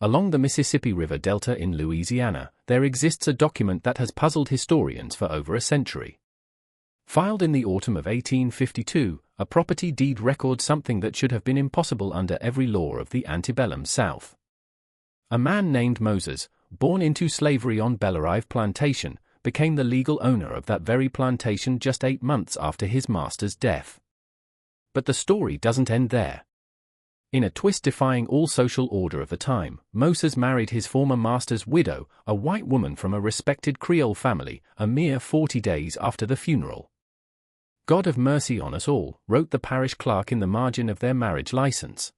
Along the Mississippi River Delta in Louisiana, there exists a document that has puzzled historians for over a century. Filed in the autumn of 1852, a property deed records something that should have been impossible under every law of the antebellum South. A man named Moses, born into slavery on Bellerive Plantation, became the legal owner of that very plantation just 8 months after his master's death. But the story doesn't end there. In a twist defying all social order of the time, Moses married his former master's widow, a white woman from a respected Creole family, a mere 40 days after the funeral. "God have mercy on us all," wrote the parish clerk in the margin of their marriage license.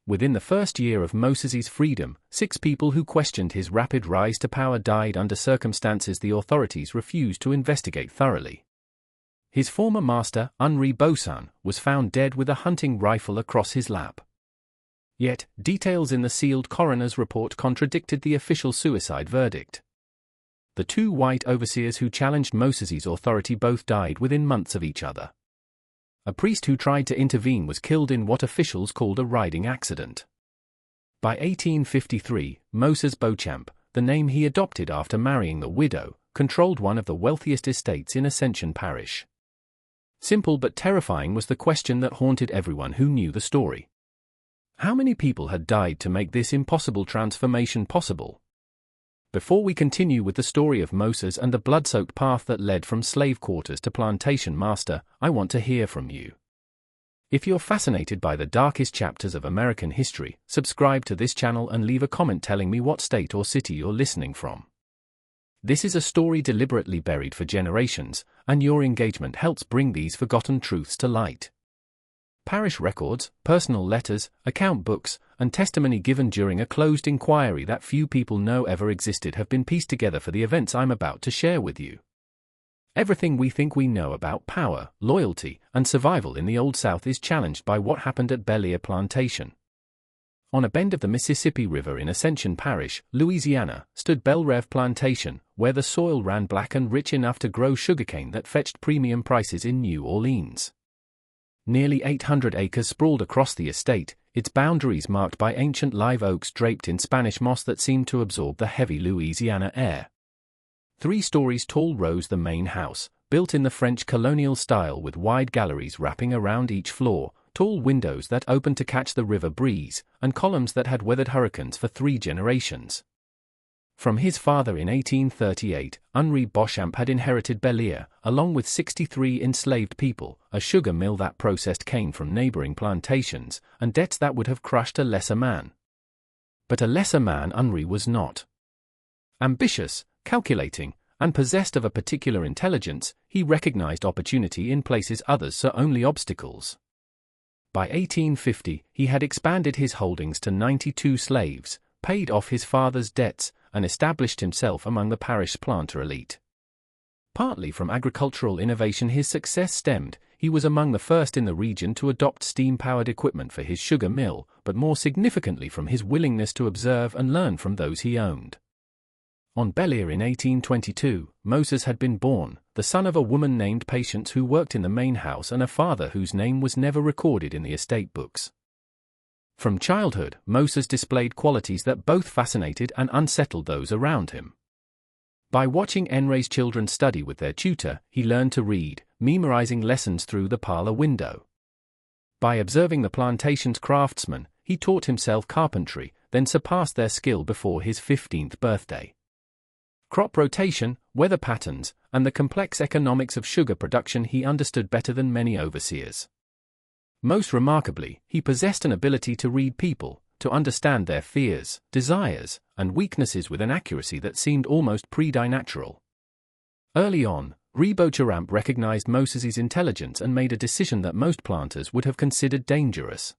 Within the first year of Moses's freedom, 6 people who questioned his rapid rise to power died under circumstances the authorities refused to investigate thoroughly. His former master, Henri Beauchamp, was found dead with a hunting rifle across his lap. Yet, details in the sealed coroner's report contradicted the official suicide verdict. The 2 white overseers who challenged Moses's authority both died within months of each other. A priest who tried to intervene was killed in what officials called a riding accident. By 1853, Moses Beauchamp, the name he adopted after marrying the widow, controlled one of the wealthiest estates in Ascension Parish. Simple but terrifying was the question that haunted everyone who knew the story. How many people had died to make this impossible transformation possible? Before we continue with the story of Moses and the blood-soaked path that led from slave quarters to plantation master, I want to hear from you. If you're fascinated by the darkest chapters of American history, subscribe to this channel and leave a comment telling me what state or city you're listening from. This is a story deliberately buried for generations, and your engagement helps bring these forgotten truths to light. Parish records, personal letters, account books, and testimony given during a closed inquiry that few people know ever existed have been pieced together for the events I'm about to share with you. Everything we think we know about power, loyalty, and survival in the Old South is challenged by what happened at Belleair Plantation. On a bend of the Mississippi River in Ascension Parish, Louisiana, stood Belleair Plantation, where the soil ran black and rich enough to grow sugarcane that fetched premium prices in New Orleans. Nearly 800 acres sprawled across the estate, its boundaries marked by ancient live oaks draped in Spanish moss that seemed to absorb the heavy Louisiana air. 3 stories tall rose the main house, built in the French colonial style with wide galleries wrapping around each floor, tall windows that opened to catch the river breeze, and columns that had weathered hurricanes for 3 generations. From his father in 1838, Henri Beauchamp had inherited Belleair, along with 63 enslaved people, a sugar mill that processed cane from neighboring plantations, and debts that would have crushed a lesser man. But a lesser man Henri was not. Ambitious, calculating, and possessed of a particular intelligence, he recognized opportunity in places others saw only obstacles. By 1850, he had expanded his holdings to 92 slaves, paid off his father's debts, and established himself among the parish's planter elite. Partly from agricultural innovation his success stemmed, he was among the first in the region to adopt steam-powered equipment for his sugar mill, but more significantly from his willingness to observe and learn from those he owned. On Belleair in 1822, Moses had been born, the son of a woman named Patience who worked in the main house and a father whose name was never recorded in the estate books. From childhood, Moses displayed qualities that both fascinated and unsettled those around him. By watching Henri's children study with their tutor, he learned to read, memorizing lessons through the parlor window. By observing the plantation's craftsmen, he taught himself carpentry, then surpassed their skill before his 15th birthday. Crop rotation, weather patterns, and the complex economics of sugar production he understood better than many overseers. Most remarkably, he possessed an ability to read people, to understand their fears, desires, and weaknesses with an accuracy that seemed almost preternatural. Early on, Beauchamp recognized Moses's intelligence and made a decision that most planters would have considered dangerous.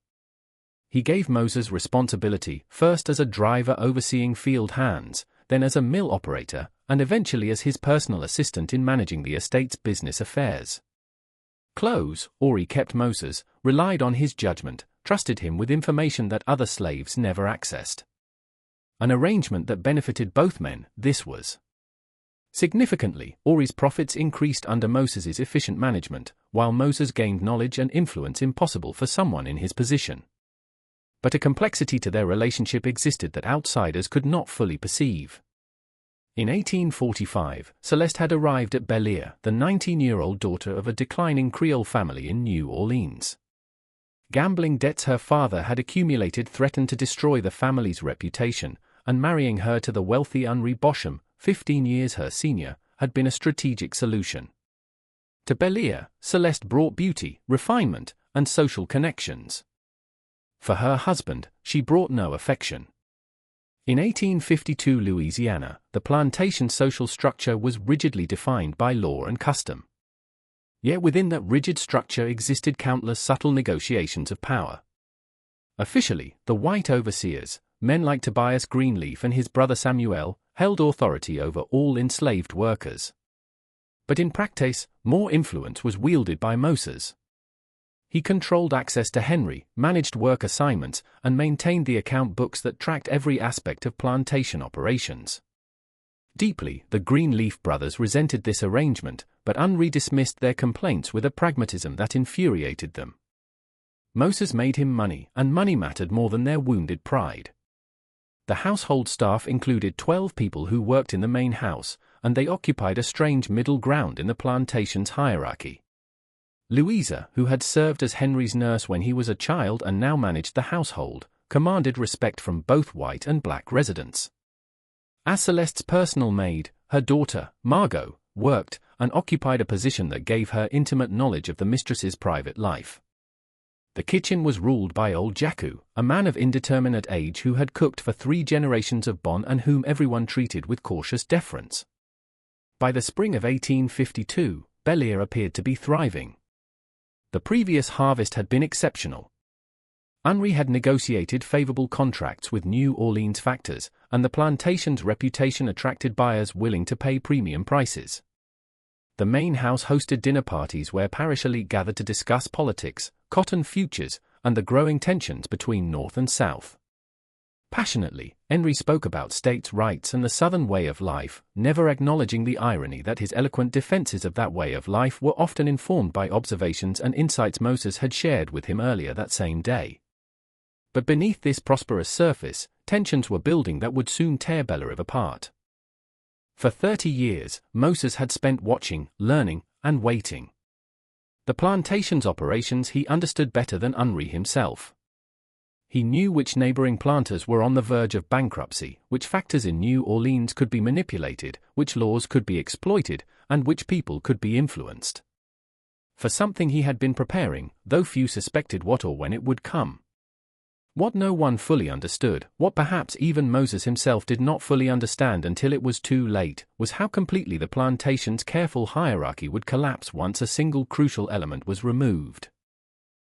He gave Moses responsibility, first as a driver overseeing field hands, then as a mill operator, and eventually as his personal assistant in managing the estate's business affairs. Close, Ori kept Moses, relied on his judgment, trusted him with information that other slaves never accessed. An arrangement that benefited both men, this was. Significantly, Ori's profits increased under Moses's efficient management, while Moses gained knowledge and influence impossible for someone in his position. But a complexity to their relationship existed that outsiders could not fully perceive. In 1845, Celeste had arrived at Bel-Air, the 19-year-old daughter of a declining Creole family in New Orleans. Gambling debts her father had accumulated threatened to destroy the family's reputation, and marrying her to the wealthy Henri Bochum, 15 years her senior, had been a strategic solution. To Bel-Air, Celeste brought beauty, refinement, and social connections. For her husband, she brought no affection. In 1852 Louisiana, the plantation social structure was rigidly defined by law and custom. Yet within that rigid structure existed countless subtle negotiations of power. Officially, the white overseers, men like Tobias Greenleaf and his brother Samuel, held authority over all enslaved workers. But in practice, more influence was wielded by Moses. He controlled access to Henry, managed work assignments, and maintained the account books that tracked every aspect of plantation operations. Deeply, the Greenleaf brothers resented this arrangement, but Henry dismissed their complaints with a pragmatism that infuriated them. Moses made him money, and money mattered more than their wounded pride. The household staff included 12 people who worked in the main house, and they occupied a strange middle ground in the plantation's hierarchy. Louisa, who had served as Henry's nurse when he was a child and now managed the household, commanded respect from both white and black residents. As Celeste's personal maid, her daughter, Margot, worked and occupied a position that gave her intimate knowledge of the mistress's private life. The kitchen was ruled by old Jacku, a man of indeterminate age who had cooked for 3 generations of Bon and whom everyone treated with cautious deference. By the spring of 1852, Bel-Air appeared to be thriving. The previous harvest had been exceptional. Henry had negotiated favorable contracts with New Orleans factors, and the plantation's reputation attracted buyers willing to pay premium prices. The main house hosted dinner parties where parish elite gathered to discuss politics, cotton futures, and the growing tensions between North and South. Passionately, Henry spoke about states' rights and the Southern way of life, never acknowledging the irony that his eloquent defenses of that way of life were often informed by observations and insights Moses had shared with him earlier that same day. But beneath this prosperous surface, tensions were building that would soon tear Bel-Air apart. For 30 years, Moses had spent watching, learning, and waiting. The plantation's operations he understood better than Henry himself. He knew which neighboring planters were on the verge of bankruptcy, which factors in New Orleans could be manipulated, which laws could be exploited, and which people could be influenced. For something he had been preparing, though few suspected what or when it would come. What no one fully understood, what perhaps even Moses himself did not fully understand until it was too late, was how completely the plantation's careful hierarchy would collapse once a single crucial element was removed.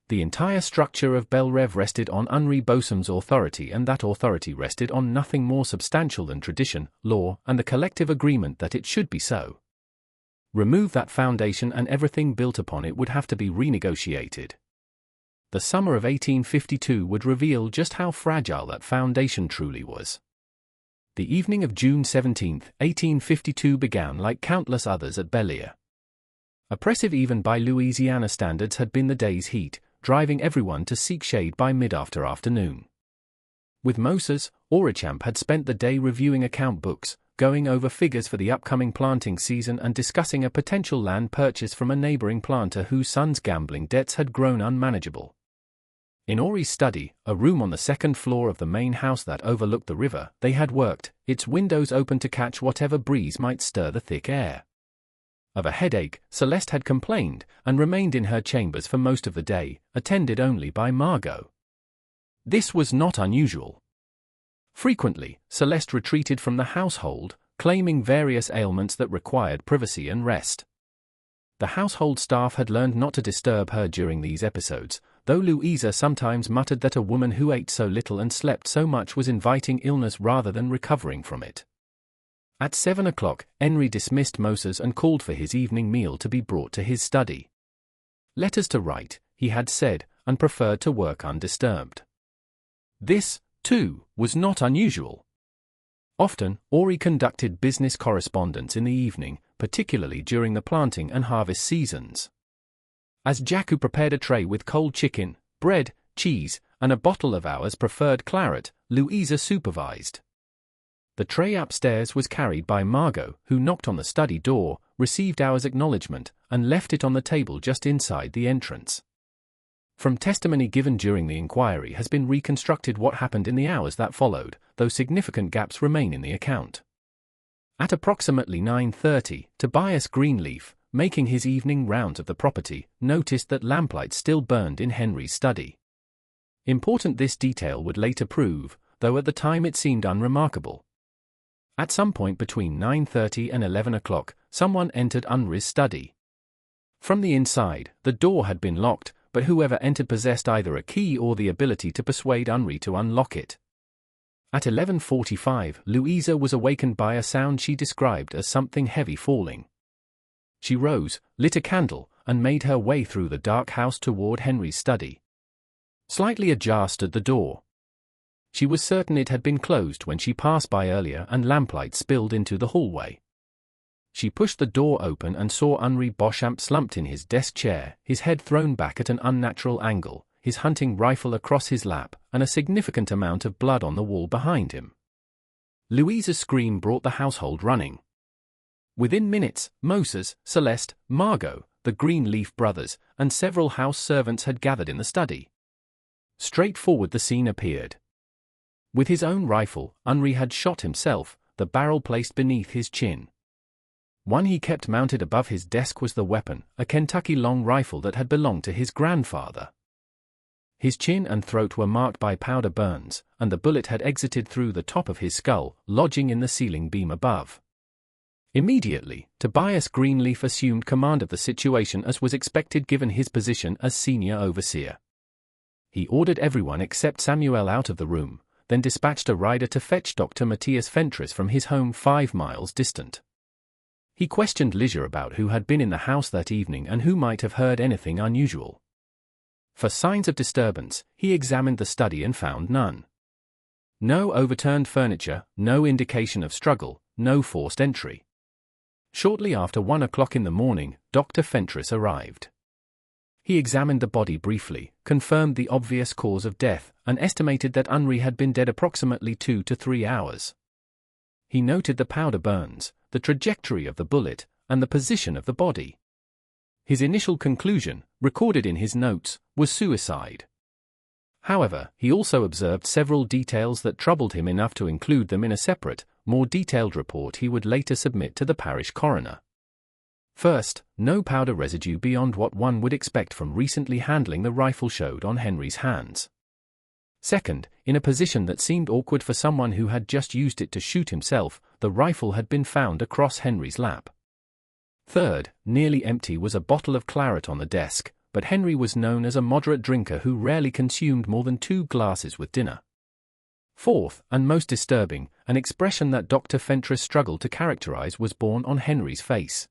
The entire structure of Bel-Air rested on Henri Bochum's authority, and that authority rested on nothing more substantial than tradition, law, and the collective agreement that it should be so. Remove that foundation and everything built upon it would have to be renegotiated. The summer of 1852 would reveal just how fragile that foundation truly was. The evening of June 17, 1852 began like countless others at Bel-Air. Oppressive even by Louisiana standards had been the day's heat, driving everyone to seek shade by mid-afternoon. With Moses, Orichamp had spent the day reviewing account books, going over figures for the upcoming planting season and discussing a potential land purchase from a neighboring planter whose son's gambling debts had grown unmanageable. In Ori's study, a room on the second floor of the main house that overlooked the river, they had worked, its windows open to catch whatever breeze might stir the thick air. Of a headache, Celeste had complained, and remained in her chambers for most of the day, attended only by Margot. This was not unusual. Frequently, Celeste retreated from the household, claiming various ailments that required privacy and rest. The household staff had learned not to disturb her during these episodes, though Louisa sometimes muttered that a woman who ate so little and slept so much was inviting illness rather than recovering from it. At 7 o'clock, Henry dismissed Moses and called for his evening meal to be brought to his study. Letters to write, he had said, and preferred to work undisturbed. This, too, was not unusual. Often, Ori conducted business correspondence in the evening, particularly during the planting and harvest seasons. As Jacku prepared a tray with cold chicken, bread, cheese, and a bottle of Ours preferred claret, Louisa supervised. The tray upstairs was carried by Margot, who knocked on the study door, received Ours' acknowledgement, and left it on the table just inside the entrance. From testimony given during the inquiry has been reconstructed what happened in the hours that followed, though significant gaps remain in the account. At approximately 9:30, Tobias Greenleaf, making his evening rounds of the property, noticed that lamplight still burned in Henry's study. Important this detail would later prove, though at the time it seemed unremarkable. At some point between 9:30 and 11 o'clock, someone entered Henry's study. From the inside, the door had been locked, but whoever entered possessed either a key or the ability to persuade Henry to unlock it. At 11:45, Louisa was awakened by a sound she described as something heavy falling. She rose, lit a candle, and made her way through the dark house toward Henry's study. Slightly ajar stood the door. She was certain it had been closed when she passed by earlier and lamplight spilled into the hallway. She pushed the door open and saw Henry Beauchamp slumped in his desk chair, his head thrown back at an unnatural angle, his hunting rifle across his lap, and a significant amount of blood on the wall behind him. Louisa's scream brought the household running. Within minutes, Moses, Celeste, Margot, the Greenleaf brothers, and several house servants had gathered in the study. Straightforward the scene appeared. With his own rifle, Henry had shot himself, the barrel placed beneath his chin. One he kept mounted above his desk was the weapon, a Kentucky long rifle that had belonged to his grandfather. His chin and throat were marked by powder burns, and the bullet had exited through the top of his skull, lodging in the ceiling beam above. Immediately, Tobias Greenleaf assumed command of the situation as was expected given his position as senior overseer. He ordered everyone except Samuel out of the room, then dispatched a rider to fetch Dr. Matthias Fentress from his home 5 miles distant. He questioned Leisure about who had been in the house that evening and who might have heard anything unusual. For signs of disturbance, he examined the study and found none. No overturned furniture, no indication of struggle, no forced entry. Shortly after 1 o'clock in the morning, Dr. Fentress arrived. He examined the body briefly, confirmed the obvious cause of death, and estimated that Henry had been dead approximately 2 to 3 hours. He noted the powder burns, the trajectory of the bullet, and the position of the body. His initial conclusion, recorded in his notes, was suicide. However, he also observed several details that troubled him enough to include them in a separate, more detailed report he would later submit to the parish coroner. First, no powder residue beyond what one would expect from recently handling the rifle showed on Henry's hands. Second, in a position that seemed awkward for someone who had just used it to shoot himself, the rifle had been found across Henry's lap. Third, nearly empty was a bottle of claret on the desk, but Henry was known as a moderate drinker who rarely consumed more than 2 glasses with dinner. Fourth, and most disturbing, an expression that Dr. Fentress struggled to characterize was born on Henry's face.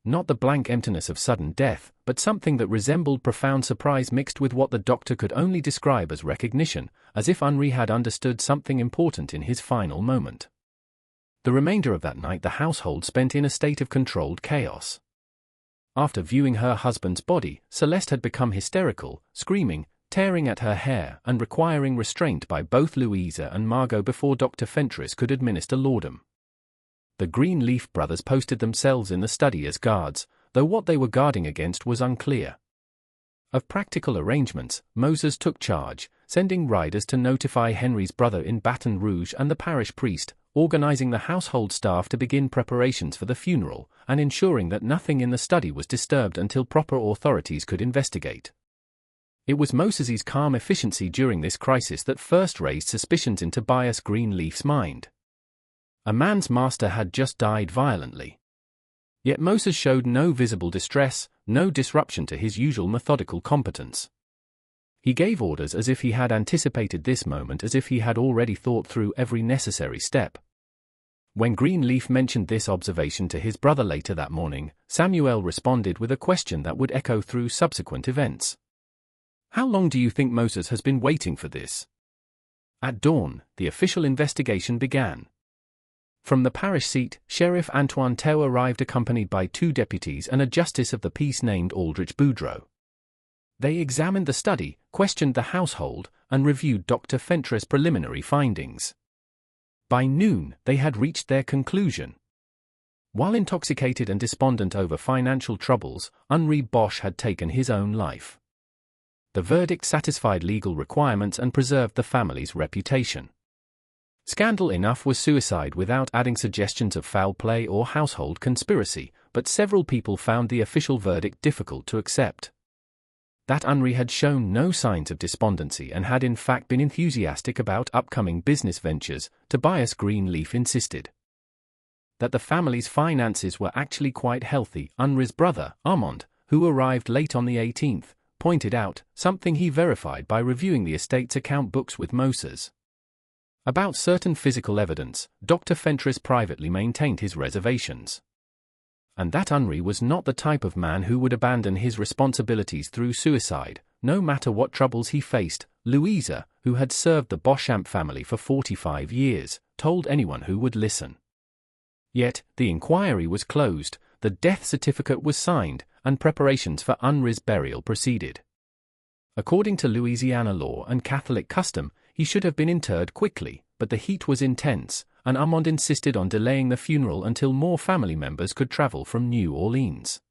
Not the blank emptiness of sudden death, but something that resembled profound surprise mixed with what the doctor could only describe as recognition, as if Henry had understood something important in his final moment. The remainder of that night the household spent in a state of controlled chaos. After viewing her husband's body, Celeste had become hysterical, screaming, tearing at her hair, and requiring restraint by both Louisa and Margot before Dr. Fentress could administer laudanum. The Greenleaf brothers posted themselves in the study as guards, though what they were guarding against was unclear. Of practical arrangements, Moses took charge, sending riders to notify Henry's brother in Baton Rouge and the parish priest, organizing the household staff to begin preparations for the funeral, and ensuring that nothing in the study was disturbed until proper authorities could investigate. It was Moses's calm efficiency during this crisis that first raised suspicions in Tobias Greenleaf's mind. A man's master had just died violently. Yet Moses showed no visible distress, no disruption to his usual methodical competence. He gave orders as if he had anticipated this moment, as if he had already thought through every necessary step. When Greenleaf mentioned this observation to his brother later that morning, Samuel responded with a question that would echo through subsequent events. "How long do you think Moses has been waiting for this?" At dawn, the official investigation began. From the parish seat, Sheriff Antoine Teo arrived accompanied by 2 deputies and a justice of the peace named Aldrich Boudreau. They examined the study, questioned the household, and reviewed Dr. Fentress' preliminary findings. By noon, they had reached their conclusion. While intoxicated and despondent over financial troubles, Henri Bosch had taken his own life. The verdict satisfied legal requirements and preserved the family's reputation. Scandal enough was suicide without adding suggestions of foul play or household conspiracy, but several people found the official verdict difficult to accept. That Henri had shown no signs of despondency and had in fact been enthusiastic about upcoming business ventures, Tobias Greenleaf insisted. That the family's finances were actually quite healthy, Henri's brother, Armand, who arrived late on the 18th, pointed out, something he verified by reviewing the estate's account books with Moses. About certain physical evidence, Dr. Fentress privately maintained his reservations. And that Henri was not the type of man who would abandon his responsibilities through suicide, no matter what troubles he faced. Louisa, who had served the Beauchamp family for 45 years, told anyone who would listen. Yet, the inquiry was closed, the death certificate was signed, and preparations for Henri's burial proceeded. According to Louisiana law and Catholic custom, he should have been interred quickly, but the heat was intense, and Armand insisted on delaying the funeral until more family members could travel from New Orleans.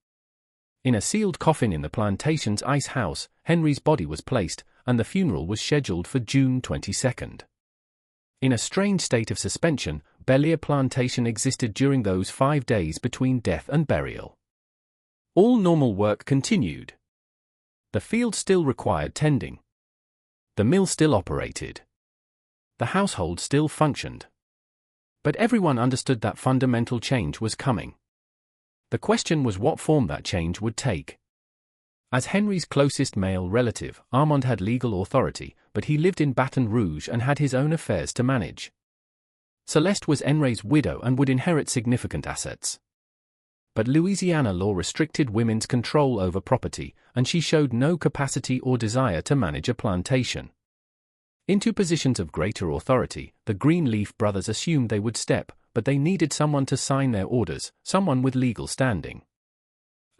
In a sealed coffin in the Plantation's ice house, Henri's body was placed, and the funeral was scheduled for June 22. In a strange state of suspension, Belleair Plantation existed during those 5 days between death and burial. All normal work continued. The field still required tending. The mill still operated. The household still functioned. But everyone understood that fundamental change was coming. The question was what form that change would take. As Henri's closest male relative, Armand had legal authority, but he lived in Baton Rouge and had his own affairs to manage. Celeste was Henri's widow and would inherit significant assets. But Louisiana law restricted women's control over property, and she showed no capacity or desire to manage a plantation. Into positions of greater authority, the Greenleaf brothers assumed they would step, but they needed someone to sign their orders, someone with legal standing.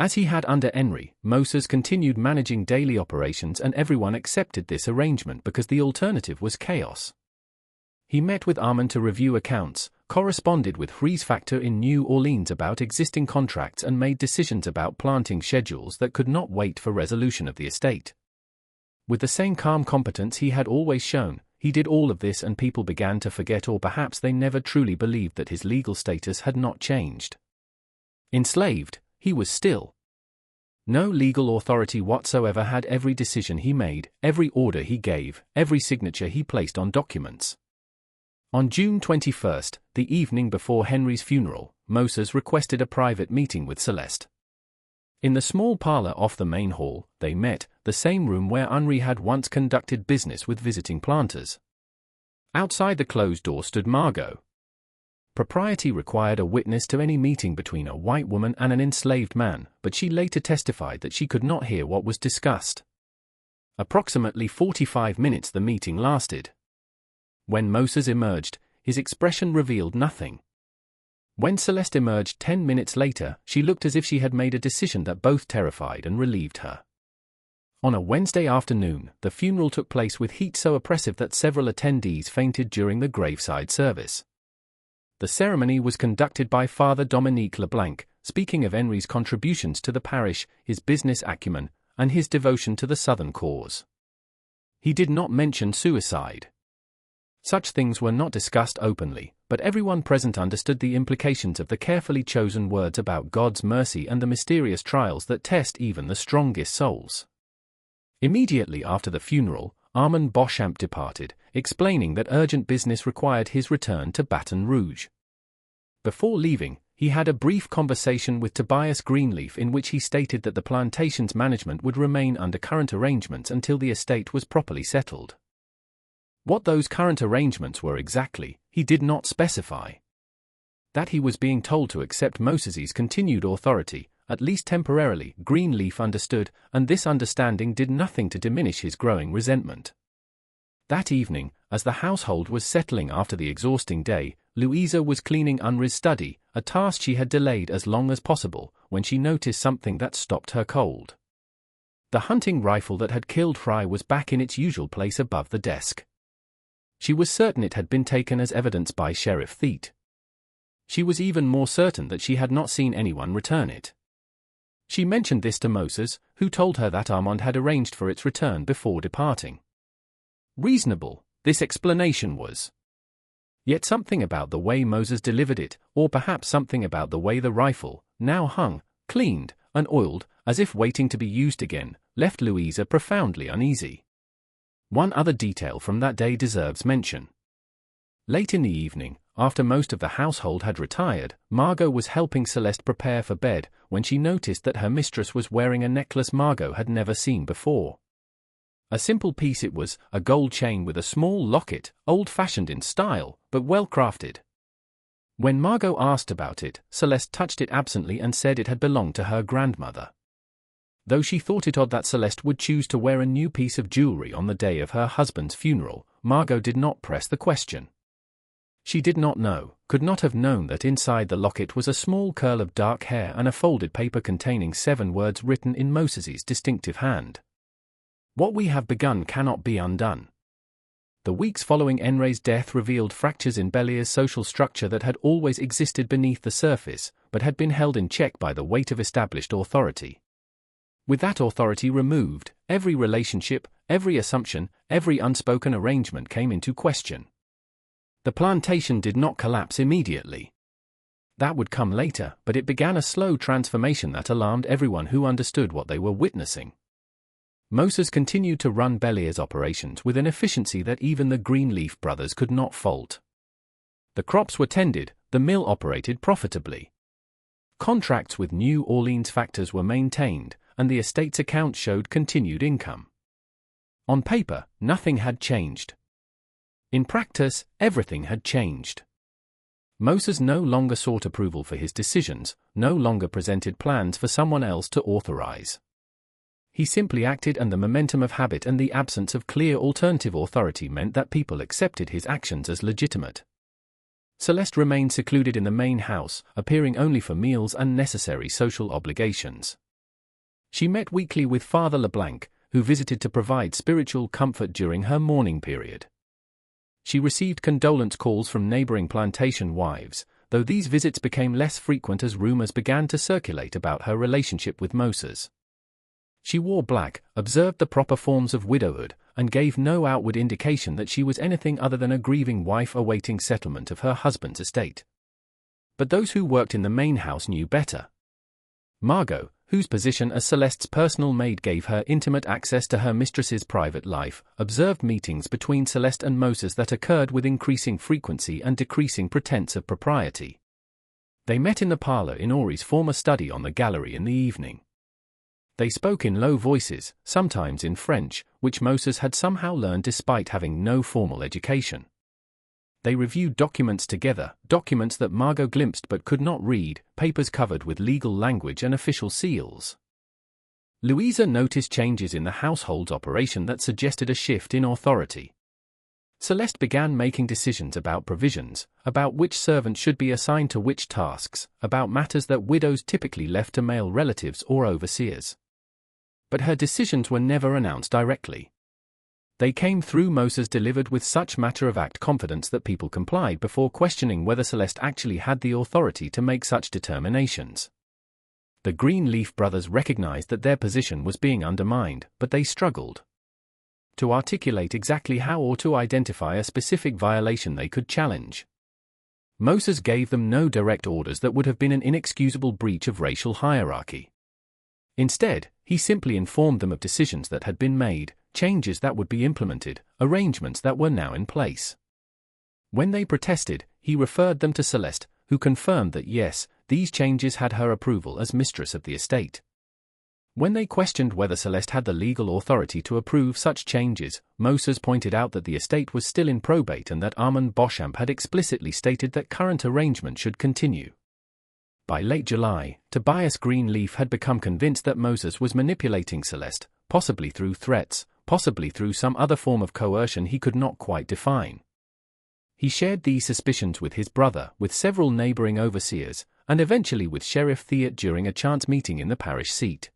As he had under Henri, Moses continued managing daily operations, and everyone accepted this arrangement because the alternative was chaos. He met with Armand to review accounts, corresponded with Henri's factor in New Orleans about existing contracts, and made decisions about planting schedules that could not wait for resolution of the estate. With the same calm competence he had always shown, he did all of this, and people began to forget, or perhaps they never truly believed, that his legal status had not changed. Enslaved, he was still. No legal authority whatsoever had every decision he made, every order he gave, every signature he placed on documents. On June 21, the evening before Henri's funeral, Moses requested a private meeting with Celeste. In the small parlor off the main hall, they met, the same room where Henri had once conducted business with visiting planters. Outside the closed door stood Margot. Propriety required a witness to any meeting between a white woman and an enslaved man, but she later testified that she could not hear what was discussed. Approximately 45 minutes the meeting lasted. When Moses emerged, his expression revealed nothing. When Celeste emerged 10 minutes later, she looked as if she had made a decision that both terrified and relieved her. On a Wednesday afternoon, the funeral took place with heat so oppressive that several attendees fainted during the graveside service. The ceremony was conducted by Father Dominique Leblanc, speaking of Henri's contributions to the parish, his business acumen, and his devotion to the Southern cause. He did not mention suicide. Such things were not discussed openly, but everyone present understood the implications of the carefully chosen words about God's mercy and the mysterious trials that test even the strongest souls. Immediately after the funeral, Armand Beauchamp departed, explaining that urgent business required his return to Baton Rouge. Before leaving, he had a brief conversation with Tobias Greenleaf in which he stated that the plantation's management would remain under current arrangements until the estate was properly settled. What those current arrangements were exactly, he did not specify. That he was being told to accept Moses's continued authority, at least temporarily, Greenleaf understood, and this understanding did nothing to diminish his growing resentment. That evening, as the household was settling after the exhausting day, Louisa was cleaning Henri's study, a task she had delayed as long as possible, when she noticed something that stopped her cold. The hunting rifle that had killed Fry was back in its usual place above the desk. She was certain it had been taken as evidence by Sheriff Theet. She was even more certain that she had not seen anyone return it. She mentioned this to Moses, who told her that Armand had arranged for its return before departing. Reasonable, this explanation was. Yet something about the way Moses delivered it, or perhaps something about the way the rifle, now hung, cleaned, and oiled, as if waiting to be used again, left Louisa profoundly uneasy. One other detail from that day deserves mention. Late in the evening, after most of the household had retired, Margot was helping Celeste prepare for bed when she noticed that her mistress was wearing a necklace Margot had never seen before. A simple piece it was, a gold chain with a small locket, old-fashioned in style, but well-crafted. When Margot asked about it, Celeste touched it absently and said it had belonged to her grandmother. Though she thought it odd that Celeste would choose to wear a new piece of jewelry on the day of her husband's funeral, Margot did not press the question. She did not know, could not have known that inside the locket was a small curl of dark hair and a folded paper containing 7 words written in Moses's distinctive hand. What we have begun cannot be undone. The weeks following Enray's death revealed fractures in Bellier's social structure that had always existed beneath the surface, but had been held in check by the weight of established authority. With that authority removed, every relationship, every assumption, every unspoken arrangement came into question. The plantation did not collapse immediately. That would come later, but it began a slow transformation that alarmed everyone who understood what they were witnessing. Moses continued to run Bellier's operations with an efficiency that even the Greenleaf brothers could not fault. The crops were tended, the mill operated profitably. Contracts with New Orleans factors were maintained, and the estate's accounts showed continued income. On paper, nothing had changed. In practice, everything had changed. Moses no longer sought approval for his decisions, no longer presented plans for someone else to authorize. He simply acted, and the momentum of habit and the absence of clear alternative authority meant that people accepted his actions as legitimate. Celeste remained secluded in the main house, appearing only for meals and necessary social obligations. She met weekly with Father LeBlanc, who visited to provide spiritual comfort during her mourning period. She received condolence calls from neighboring plantation wives, though these visits became less frequent as rumors began to circulate about her relationship with Moses. She wore black, observed the proper forms of widowhood, and gave no outward indication that she was anything other than a grieving wife awaiting settlement of her husband's estate. But those who worked in the main house knew better. Margot, whose position as Celeste's personal maid gave her intimate access to her mistress's private life, observed meetings between Celeste and Moses that occurred with increasing frequency and decreasing pretense of propriety. They met in the parlor in Ori's former study on the gallery in the evening. They spoke in low voices, sometimes in French, which Moses had somehow learned despite having no formal education. They reviewed documents together, documents that Margot glimpsed but could not read, papers covered with legal language and official seals. Louisa noticed changes in the household's operation that suggested a shift in authority. Celeste began making decisions about provisions, about which servants should be assigned to which tasks, about matters that widows typically left to male relatives or overseers. But her decisions were never announced directly. They came through Moses, delivered with such matter-of-fact confidence that people complied before questioning whether Celeste actually had the authority to make such determinations. The Greenleaf brothers recognized that their position was being undermined, but they struggled to articulate exactly how or to identify a specific violation they could challenge. Moses gave them no direct orders that would have been an inexcusable breach of racial hierarchy. Instead, he simply informed them of decisions that had been made, changes that would be implemented, arrangements that were now in place. When they protested, he referred them to Celeste, who confirmed that yes, these changes had her approval as mistress of the estate. When they questioned whether Celeste had the legal authority to approve such changes, Moses pointed out that the estate was still in probate and that Armand Beauchamp had explicitly stated that current arrangement should continue. By late July, Tobias Greenleaf had become convinced that Moses was manipulating Celeste, possibly through threats, possibly through some other form of coercion he could not quite define. He shared these suspicions with his brother, with several neighboring overseers, and eventually with Sheriff Theet during a chance meeting in the parish seat.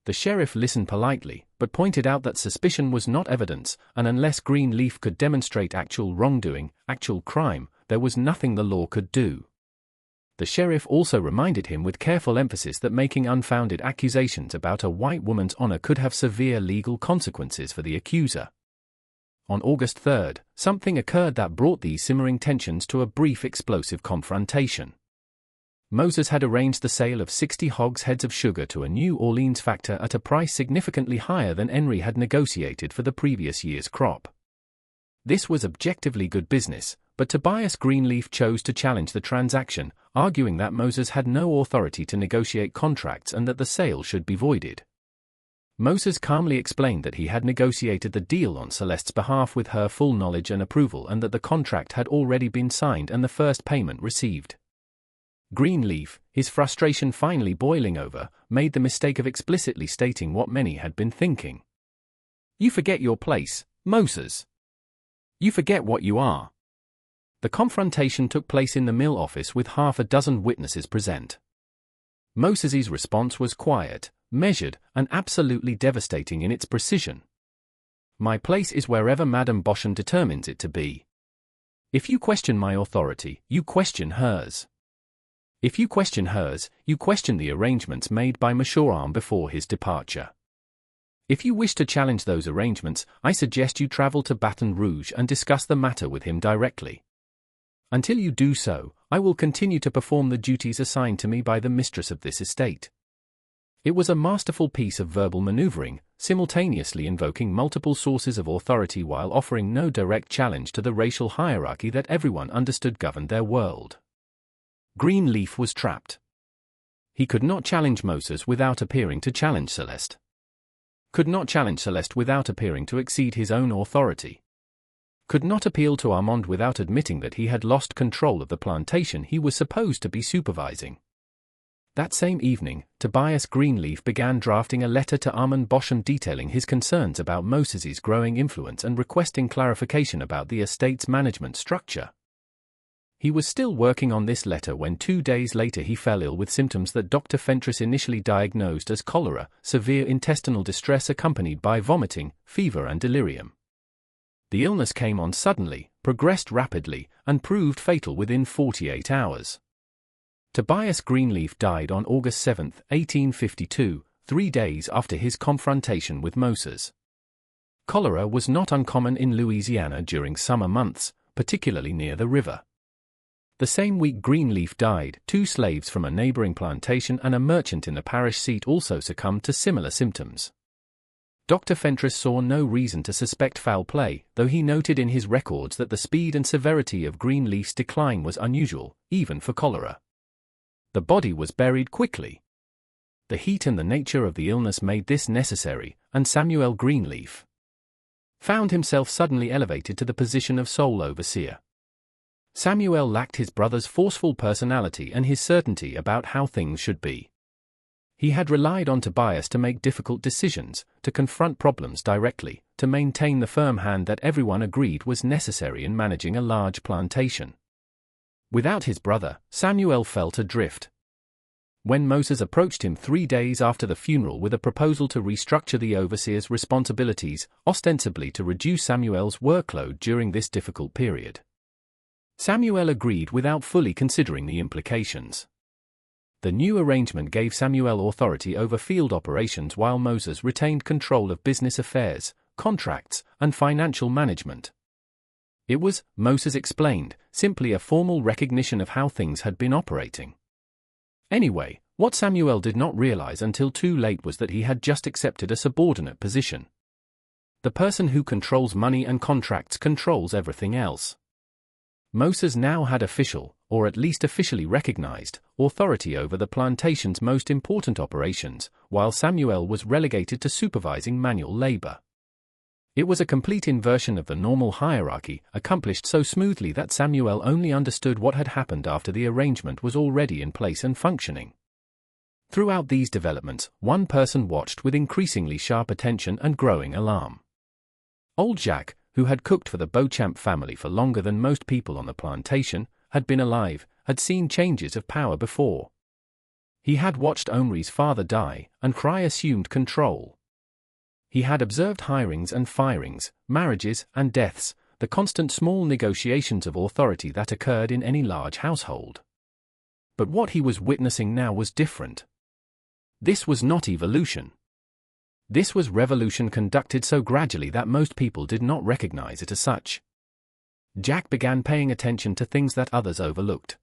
The sheriff listened politely, but pointed out that suspicion was not evidence, and unless Greenleaf could demonstrate actual wrongdoing, actual crime, there was nothing the law could do. The sheriff also reminded him with careful emphasis that making unfounded accusations about a white woman's honor could have severe legal consequences for the accuser. On August 3, something occurred that brought these simmering tensions to a brief explosive confrontation. Moses had arranged the sale of 60 hogsheads of sugar to a New Orleans factor at a price significantly higher than Henry had negotiated for the previous year's crop. This was objectively good business, but Tobias Greenleaf chose to challenge the transaction, arguing that Moses had no authority to negotiate contracts and that the sale should be voided. Moses calmly explained that he had negotiated the deal on Celeste's behalf with her full knowledge and approval and that the contract had already been signed and the first payment received. Greenleaf, his frustration finally boiling over, made the mistake of explicitly stating what many had been thinking. "You forget your place, Moses. You forget what you are." The confrontation took place in the mill office with half a dozen witnesses present. Moses's response was quiet, measured, and absolutely devastating in its precision. "My place is wherever Madame Bosham determines it to be. If you question my authority, you question hers. If you question hers, you question the arrangements made by Meshulam before his departure. If you wish to challenge those arrangements, I suggest you travel to Baton Rouge and discuss the matter with him directly. Until you do so, I will continue to perform the duties assigned to me by the mistress of this estate." It was a masterful piece of verbal maneuvering, simultaneously invoking multiple sources of authority while offering no direct challenge to the racial hierarchy that everyone understood governed their world. Greenleaf was trapped. He could not challenge Moses without appearing to challenge Celeste. Could not challenge Celeste without appearing to exceed his own authority. Could not appeal to Armand without admitting that he had lost control of the plantation he was supposed to be supervising. That same evening, Tobias Greenleaf began drafting a letter to Armand Bosham detailing his concerns about Moses's growing influence and requesting clarification about the estate's management structure. He was still working on this letter when 2 days later he fell ill with symptoms that Dr. Fentress initially diagnosed as cholera, severe intestinal distress accompanied by vomiting, fever and delirium. The illness came on suddenly, progressed rapidly, and proved fatal within 48 hours. Tobias Greenleaf died on August 7, 1852, 3 days after his confrontation with Moses. Cholera was not uncommon in Louisiana during summer months, particularly near the river. The same week Greenleaf died, 2 slaves from a neighboring plantation and a merchant in the parish seat also succumbed to similar symptoms. Dr. Fentress saw no reason to suspect foul play, though he noted in his records that the speed and severity of Greenleaf's decline was unusual, even for cholera. The body was buried quickly. The heat and the nature of the illness made this necessary, and Samuel Greenleaf found himself suddenly elevated to the position of sole overseer. Samuel lacked his brother's forceful personality and his certainty about how things should be. He had relied on Tobias to make difficult decisions, to confront problems directly, to maintain the firm hand that everyone agreed was necessary in managing a large plantation. Without his brother, Samuel felt adrift. When Moses approached him 3 days after the funeral with a proposal to restructure the overseer's responsibilities, ostensibly to reduce Samuel's workload during this difficult period, Samuel agreed without fully considering the implications. The new arrangement gave Samuel authority over field operations while Moses retained control of business affairs, contracts, and financial management. It was, Moses explained, simply a formal recognition of how things had been operating. Anyway, what Samuel did not realize until too late was that he had just accepted a subordinate position. The person who controls money and contracts controls everything else. Moses now had official, or at least officially recognized, authority over the plantation's most important operations, while Samuel was relegated to supervising manual labor. It was a complete inversion of the normal hierarchy, accomplished so smoothly that Samuel only understood what had happened after the arrangement was already in place and functioning. Throughout these developments, one person watched with increasingly sharp attention and growing alarm. Old Jacques, who had cooked for the Beauchamp family for longer than most people on the plantation, had been alive, had seen changes of power before. He had watched Omri's father die, and Cry assumed control. He had observed hirings and firings, marriages and deaths, the constant small negotiations of authority that occurred in any large household. But what he was witnessing now was different. This was not evolution. This was revolution conducted so gradually that most people did not recognize it as such. Jack began paying attention to things that others overlooked.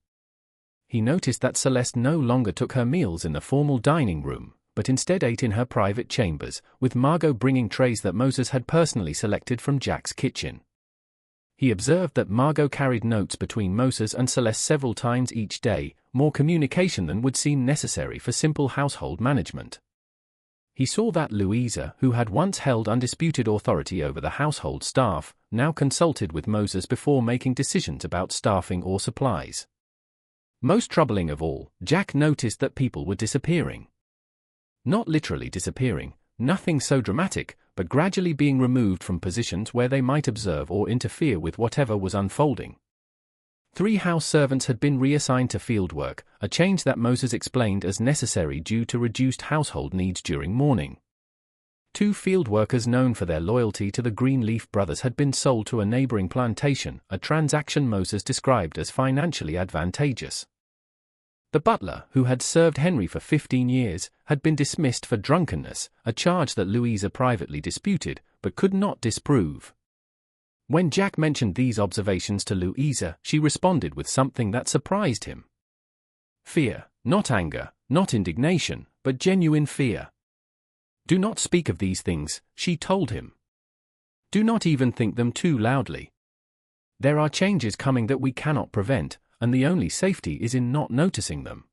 He noticed that Celeste no longer took her meals in the formal dining room, but instead ate in her private chambers, with Margot bringing trays that Moses had personally selected from Jack's kitchen. He observed that Margot carried notes between Moses and Celeste several times each day, more communication than would seem necessary for simple household management. He saw that Louisa, who had once held undisputed authority over the household staff, now consulted with Moses before making decisions about staffing or supplies. Most troubling of all, Jack noticed that people were disappearing. Not literally disappearing, nothing so dramatic, but gradually being removed from positions where they might observe or interfere with whatever was unfolding. 3 house servants had been reassigned to fieldwork, a change that Moses explained as necessary due to reduced household needs during mourning. 2 field workers known for their loyalty to the Greenleaf brothers had been sold to a neighboring plantation, a transaction Moses described as financially advantageous. The butler, who had served Henry for 15 years, had been dismissed for drunkenness, a charge that Louisa privately disputed, but could not disprove. When Jack mentioned these observations to Louisa, she responded with something that surprised him. Fear, not anger, not indignation, but genuine fear. Do not speak of these things, she told him. Do not even think them too loudly. There are changes coming that we cannot prevent, and the only safety is in not noticing them.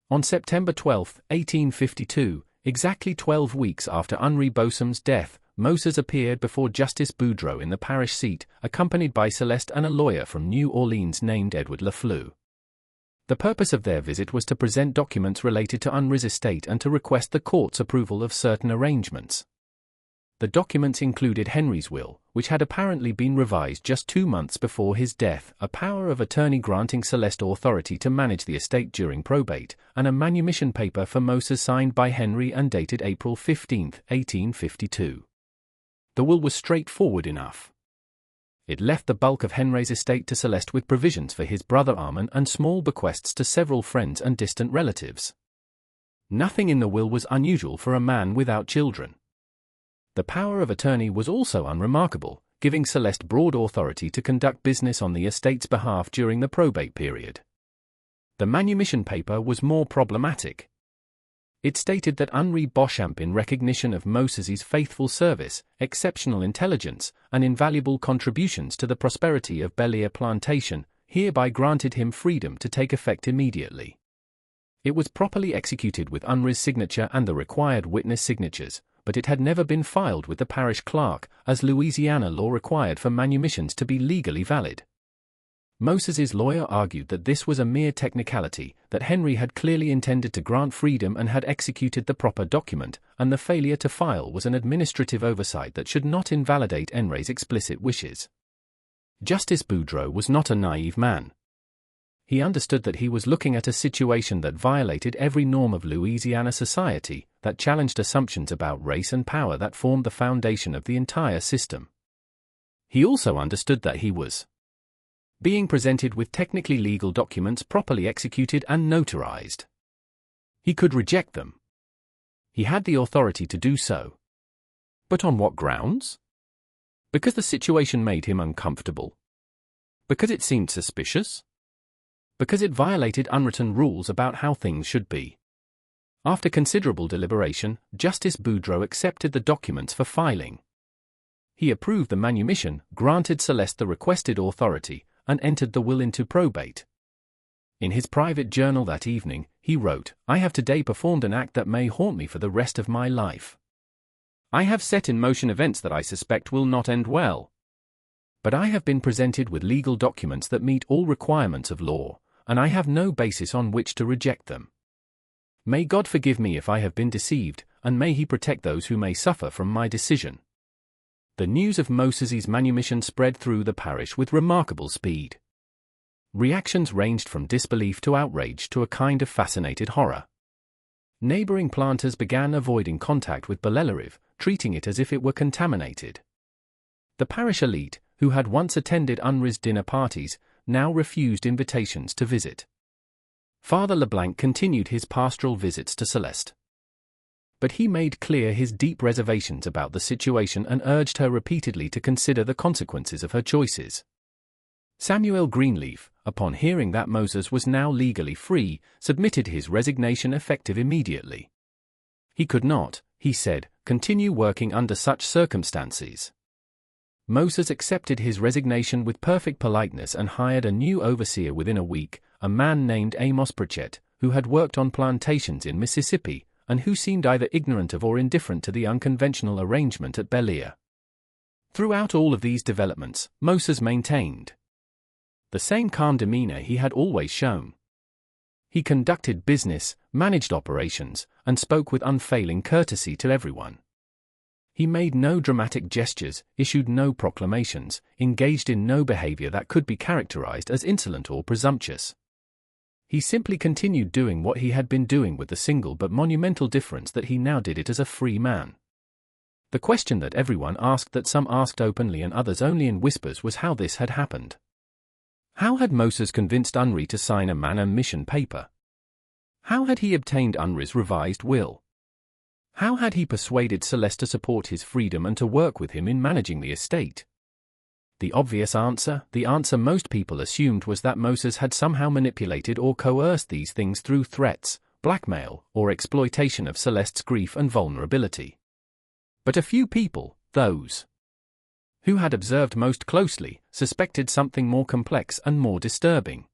On September 12, 1852, exactly 12 weeks after Henri Bosom's death, Moses appeared before Justice Boudreau in the parish seat, accompanied by Celeste and a lawyer from New Orleans named Edward Lafleur. The purpose of their visit was to present documents related to Henri's estate and to request the court's approval of certain arrangements. The documents included Henry's will, which had apparently been revised just 2 months before his death, a power of attorney granting Celeste authority to manage the estate during probate, and a manumission paper for Moses signed by Henry and dated April 15, 1852. The will was straightforward enough. It left the bulk of Henry's estate to Celeste with provisions for his brother Armand and small bequests to several friends and distant relatives. Nothing in the will was unusual for a man without children. The power of attorney was also unremarkable, giving Celeste broad authority to conduct business on the estate's behalf during the probate period. The manumission paper was more problematic. It stated that Henri Beauchamp, in recognition of Moses's faithful service, exceptional intelligence, and invaluable contributions to the prosperity of Belleair Plantation, hereby granted him freedom to take effect immediately. It was properly executed with Henri's signature and the required witness signatures, but it had never been filed with the parish clerk, as Louisiana law required for manumissions to be legally valid. Moses's lawyer argued that this was a mere technicality, that Henry had clearly intended to grant freedom and had executed the proper document, and the failure to file was an administrative oversight that should not invalidate Henry's explicit wishes. Justice Boudreau was not a naive man. He understood that he was looking at a situation that violated every norm of Louisiana society, that challenged assumptions about race and power that formed the foundation of the entire system. He also understood that he was being presented with technically legal documents properly executed and notarized. He could reject them. He had the authority to do so. But on what grounds? Because the situation made him uncomfortable? Because it seemed suspicious? Because it violated unwritten rules about how things should be? After considerable deliberation, Justice Boudreau accepted the documents for filing. He approved the manumission, granted Celeste the requested authority, and entered the will into probate. In his private journal that evening, he wrote, "I have today performed an act that may haunt me for the rest of my life. I have set in motion events that I suspect will not end well. But I have been presented with legal documents that meet all requirements of law, and I have no basis on which to reject them. May God forgive me if I have been deceived, and may He protect those who may suffer from my decision." The news of Moses's manumission spread through the parish with remarkable speed. Reactions ranged from disbelief to outrage to a kind of fascinated horror. Neighboring planters began avoiding contact with Belelarive, treating it as if it were contaminated. The parish elite, who had once attended Unri's dinner parties, now refused invitations to visit. Father LeBlanc continued his pastoral visits to Celeste. But he made clear his deep reservations about the situation and urged her repeatedly to consider the consequences of her choices. Samuel Greenleaf, upon hearing that Moses was now legally free, submitted his resignation effective immediately. He could not, he said, continue working under such circumstances. Moses accepted his resignation with perfect politeness and hired a new overseer within a week, a man named Amos Pritchett, who had worked on plantations in Mississippi, and who seemed either ignorant of or indifferent to the unconventional arrangement at Belia. Throughout all of these developments, Moses maintained the same calm demeanor he had always shown. He conducted business, managed operations, and spoke with unfailing courtesy to everyone. He made no dramatic gestures, issued no proclamations, engaged in no behavior that could be characterized as insolent or presumptuous. He simply continued doing what he had been doing, with the single but monumental difference that he now did it as a free man. The question that everyone asked, that some asked openly and others only in whispers, was how this had happened. How had Moses convinced Unri to sign a man and mission paper? How had he obtained Unri's revised will? How had he persuaded Celeste to support his freedom and to work with him in managing the estate? The obvious answer, the answer most people assumed, was that Moses had somehow manipulated or coerced these things through threats, blackmail, or exploitation of Celeste's grief and vulnerability. But a few people, those who had observed most closely, suspected something more complex and more disturbing.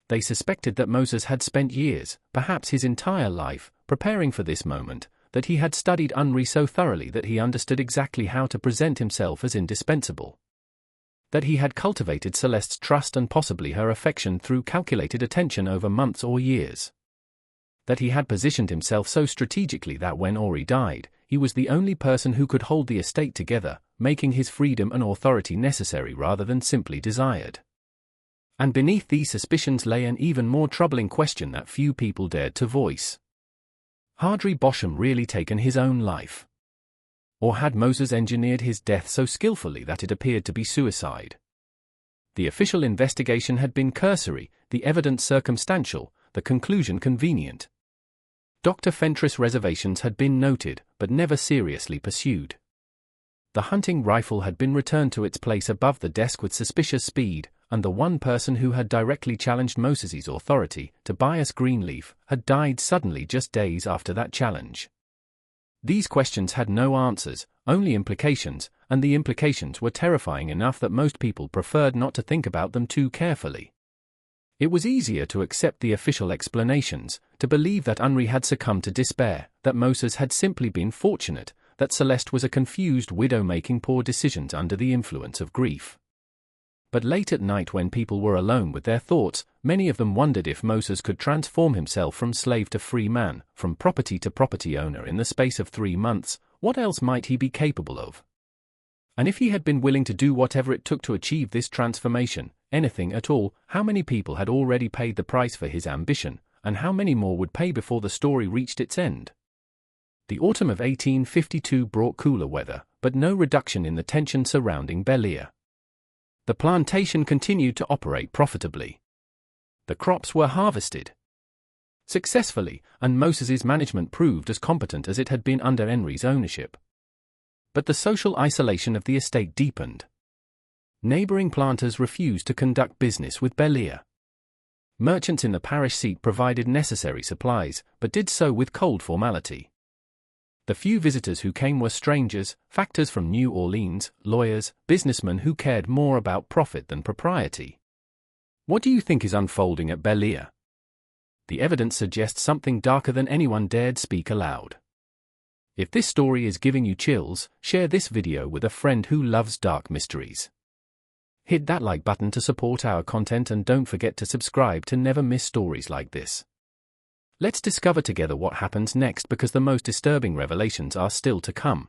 They suspected that Moses had spent years, perhaps his entire life, preparing for this moment, that he had studied Unri so thoroughly that he understood exactly how to present himself as indispensable. That he had cultivated Celeste's trust and possibly her affection through calculated attention over months or years. That he had positioned himself so strategically that when Ori died, he was the only person who could hold the estate together, making his freedom and authority necessary rather than simply desired. And beneath these suspicions lay an even more troubling question that few people dared to voice. Had Bosham really taken his own life? Or had Moses engineered his death so skillfully that it appeared to be suicide? The official investigation had been cursory, the evidence circumstantial, the conclusion convenient. Dr. Fentress' reservations had been noted, but never seriously pursued. The hunting rifle had been returned to its place above the desk with suspicious speed, and the one person who had directly challenged Moses's authority, Tobias Greenleaf, had died suddenly just days after that challenge. These questions had no answers, only implications, and the implications were terrifying enough that most people preferred not to think about them too carefully. It was easier to accept the official explanations, to believe that Unri had succumbed to despair, that Moses had simply been fortunate, that Celeste was a confused widow making poor decisions under the influence of grief. But late at night, when people were alone with their thoughts, many of them wondered if Moses could transform himself from slave to free man, from property to property owner in the space of 3 months. What else might he be capable of? And if he had been willing to do whatever it took to achieve this transformation, anything at all, how many people had already paid the price for his ambition, and how many more would pay before the story reached its end? The autumn of 1852 brought cooler weather, but no reduction in the tension surrounding Belia. The plantation continued to operate profitably. The crops were harvested successfully, and Moses's management proved as competent as it had been under Henry's ownership. But the social isolation of the estate deepened. Neighboring planters refused to conduct business with Belia. Merchants in the parish seat provided necessary supplies, but did so with cold formality. The few visitors who came were strangers, factors from New Orleans, lawyers, businessmen who cared more about profit than propriety. What do you think is unfolding at Belia? The evidence suggests something darker than anyone dared speak aloud. If this story is giving you chills, share this video with a friend who loves dark mysteries. Hit that like button to support our content, and don't forget to subscribe to never miss stories like this. Let's discover together what happens next, because the most disturbing revelations are still to come.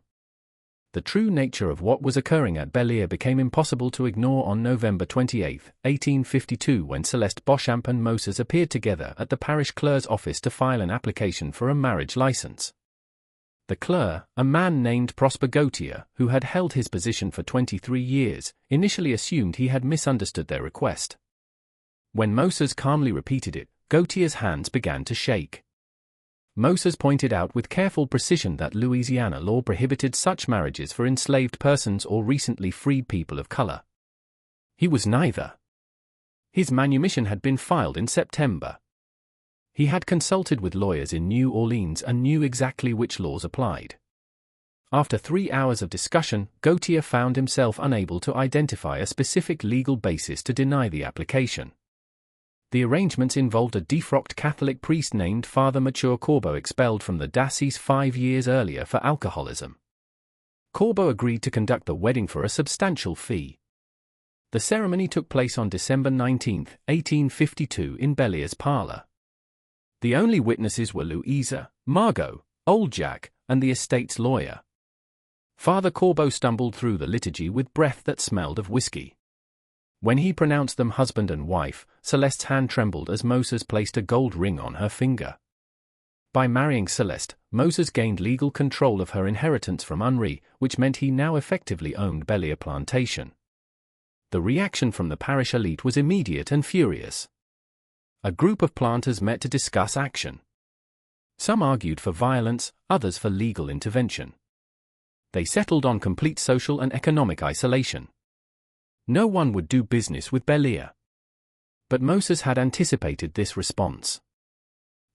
The true nature of what was occurring at Bellier became impossible to ignore on November 28, 1852, when Celeste Beauchamp and Moses appeared together at the parish clerk's office to file an application for a marriage license. The clerk, a man named Prosper Gautier, who had held his position for 23 years, initially assumed he had misunderstood their request. When Moses calmly repeated it, Gautier's hands began to shake. Moses pointed out with careful precision that Louisiana law prohibited such marriages for enslaved persons or recently freed people of color. He was neither. His manumission had been filed in September. He had consulted with lawyers in New Orleans and knew exactly which laws applied. After 3 hours of discussion, Gautier found himself unable to identify a specific legal basis to deny the application. The arrangements involved a defrocked Catholic priest named Father Mature Corbeau, expelled from the diocese 5 years earlier for alcoholism. Corbeau agreed to conduct the wedding for a substantial fee. The ceremony took place on December 19, 1852, in Bellier's parlor. The only witnesses were Louisa, Margot, Old Jack, and the estate's lawyer. Father Corbeau stumbled through the liturgy with breath that smelled of whiskey. When he pronounced them husband and wife, Celeste's hand trembled as Moses placed a gold ring on her finger. By marrying Celeste, Moses gained legal control of her inheritance from Henri, which meant he now effectively owned Bellier Plantation. The reaction from the parish elite was immediate and furious. A group of planters met to discuss action. Some argued for violence, others for legal intervention. They settled on complete social and economic isolation. No one would do business with Bellier. But Moses had anticipated this response.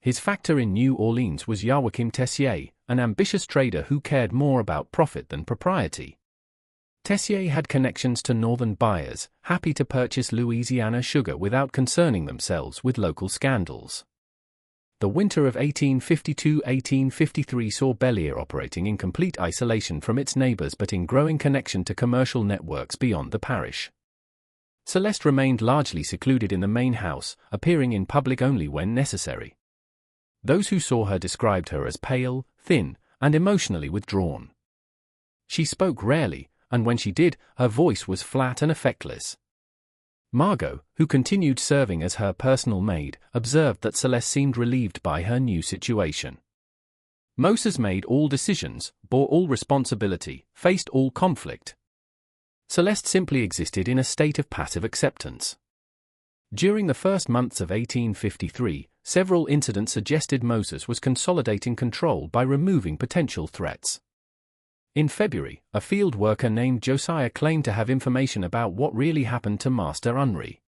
His factor in New Orleans was Joachim Tessier, an ambitious trader who cared more about profit than propriety. Tessier had connections to northern buyers, happy to purchase Louisiana sugar without concerning themselves with local scandals. The winter of 1852-1853 saw Bellier operating in complete isolation from its neighbors but in growing connection to commercial networks beyond the parish. Celeste remained largely secluded in the main house, appearing in public only when necessary. Those who saw her described her as pale, thin, and emotionally withdrawn. She spoke rarely, and when she did, her voice was flat and effectless. Margot, who continued serving as her personal maid, observed that Celeste seemed relieved by her new situation. Moses made all decisions, bore all responsibility, faced all conflict. Celeste simply existed in a state of passive acceptance. During the first months of 1853, several incidents suggested Moses was consolidating control by removing potential threats. In February, a field worker named Josiah claimed to have information about what really happened to Master Henri.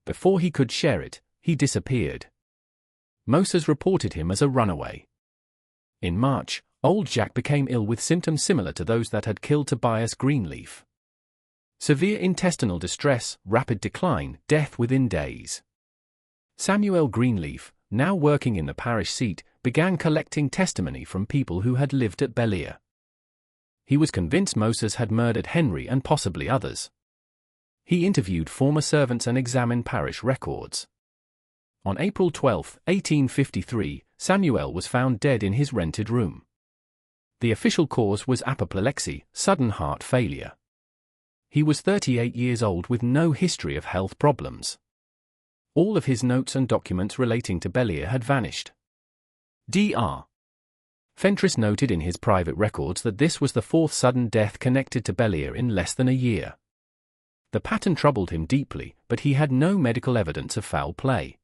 Before he could share it, he disappeared. Moses reported him as a runaway. In March, Old Jack became ill with symptoms similar to those that had killed Tobias Greenleaf. Severe intestinal distress, rapid decline, death within days. Samuel Greenleaf, now working in the parish seat, began collecting testimony from people who had lived at Bellier. He was convinced Moses had murdered Henry and possibly others. He interviewed former servants and examined parish records. On April 12, 1853, Samuel was found dead in his rented room. The official cause was apoplexy, sudden heart failure. He was 38 years old with no history of health problems. All of his notes and documents relating to Bellier had vanished. Dr. Fentress noted in his private records that this was the fourth sudden death connected to Bellier in less than a year. The pattern troubled him deeply, but he had no medical evidence of foul play.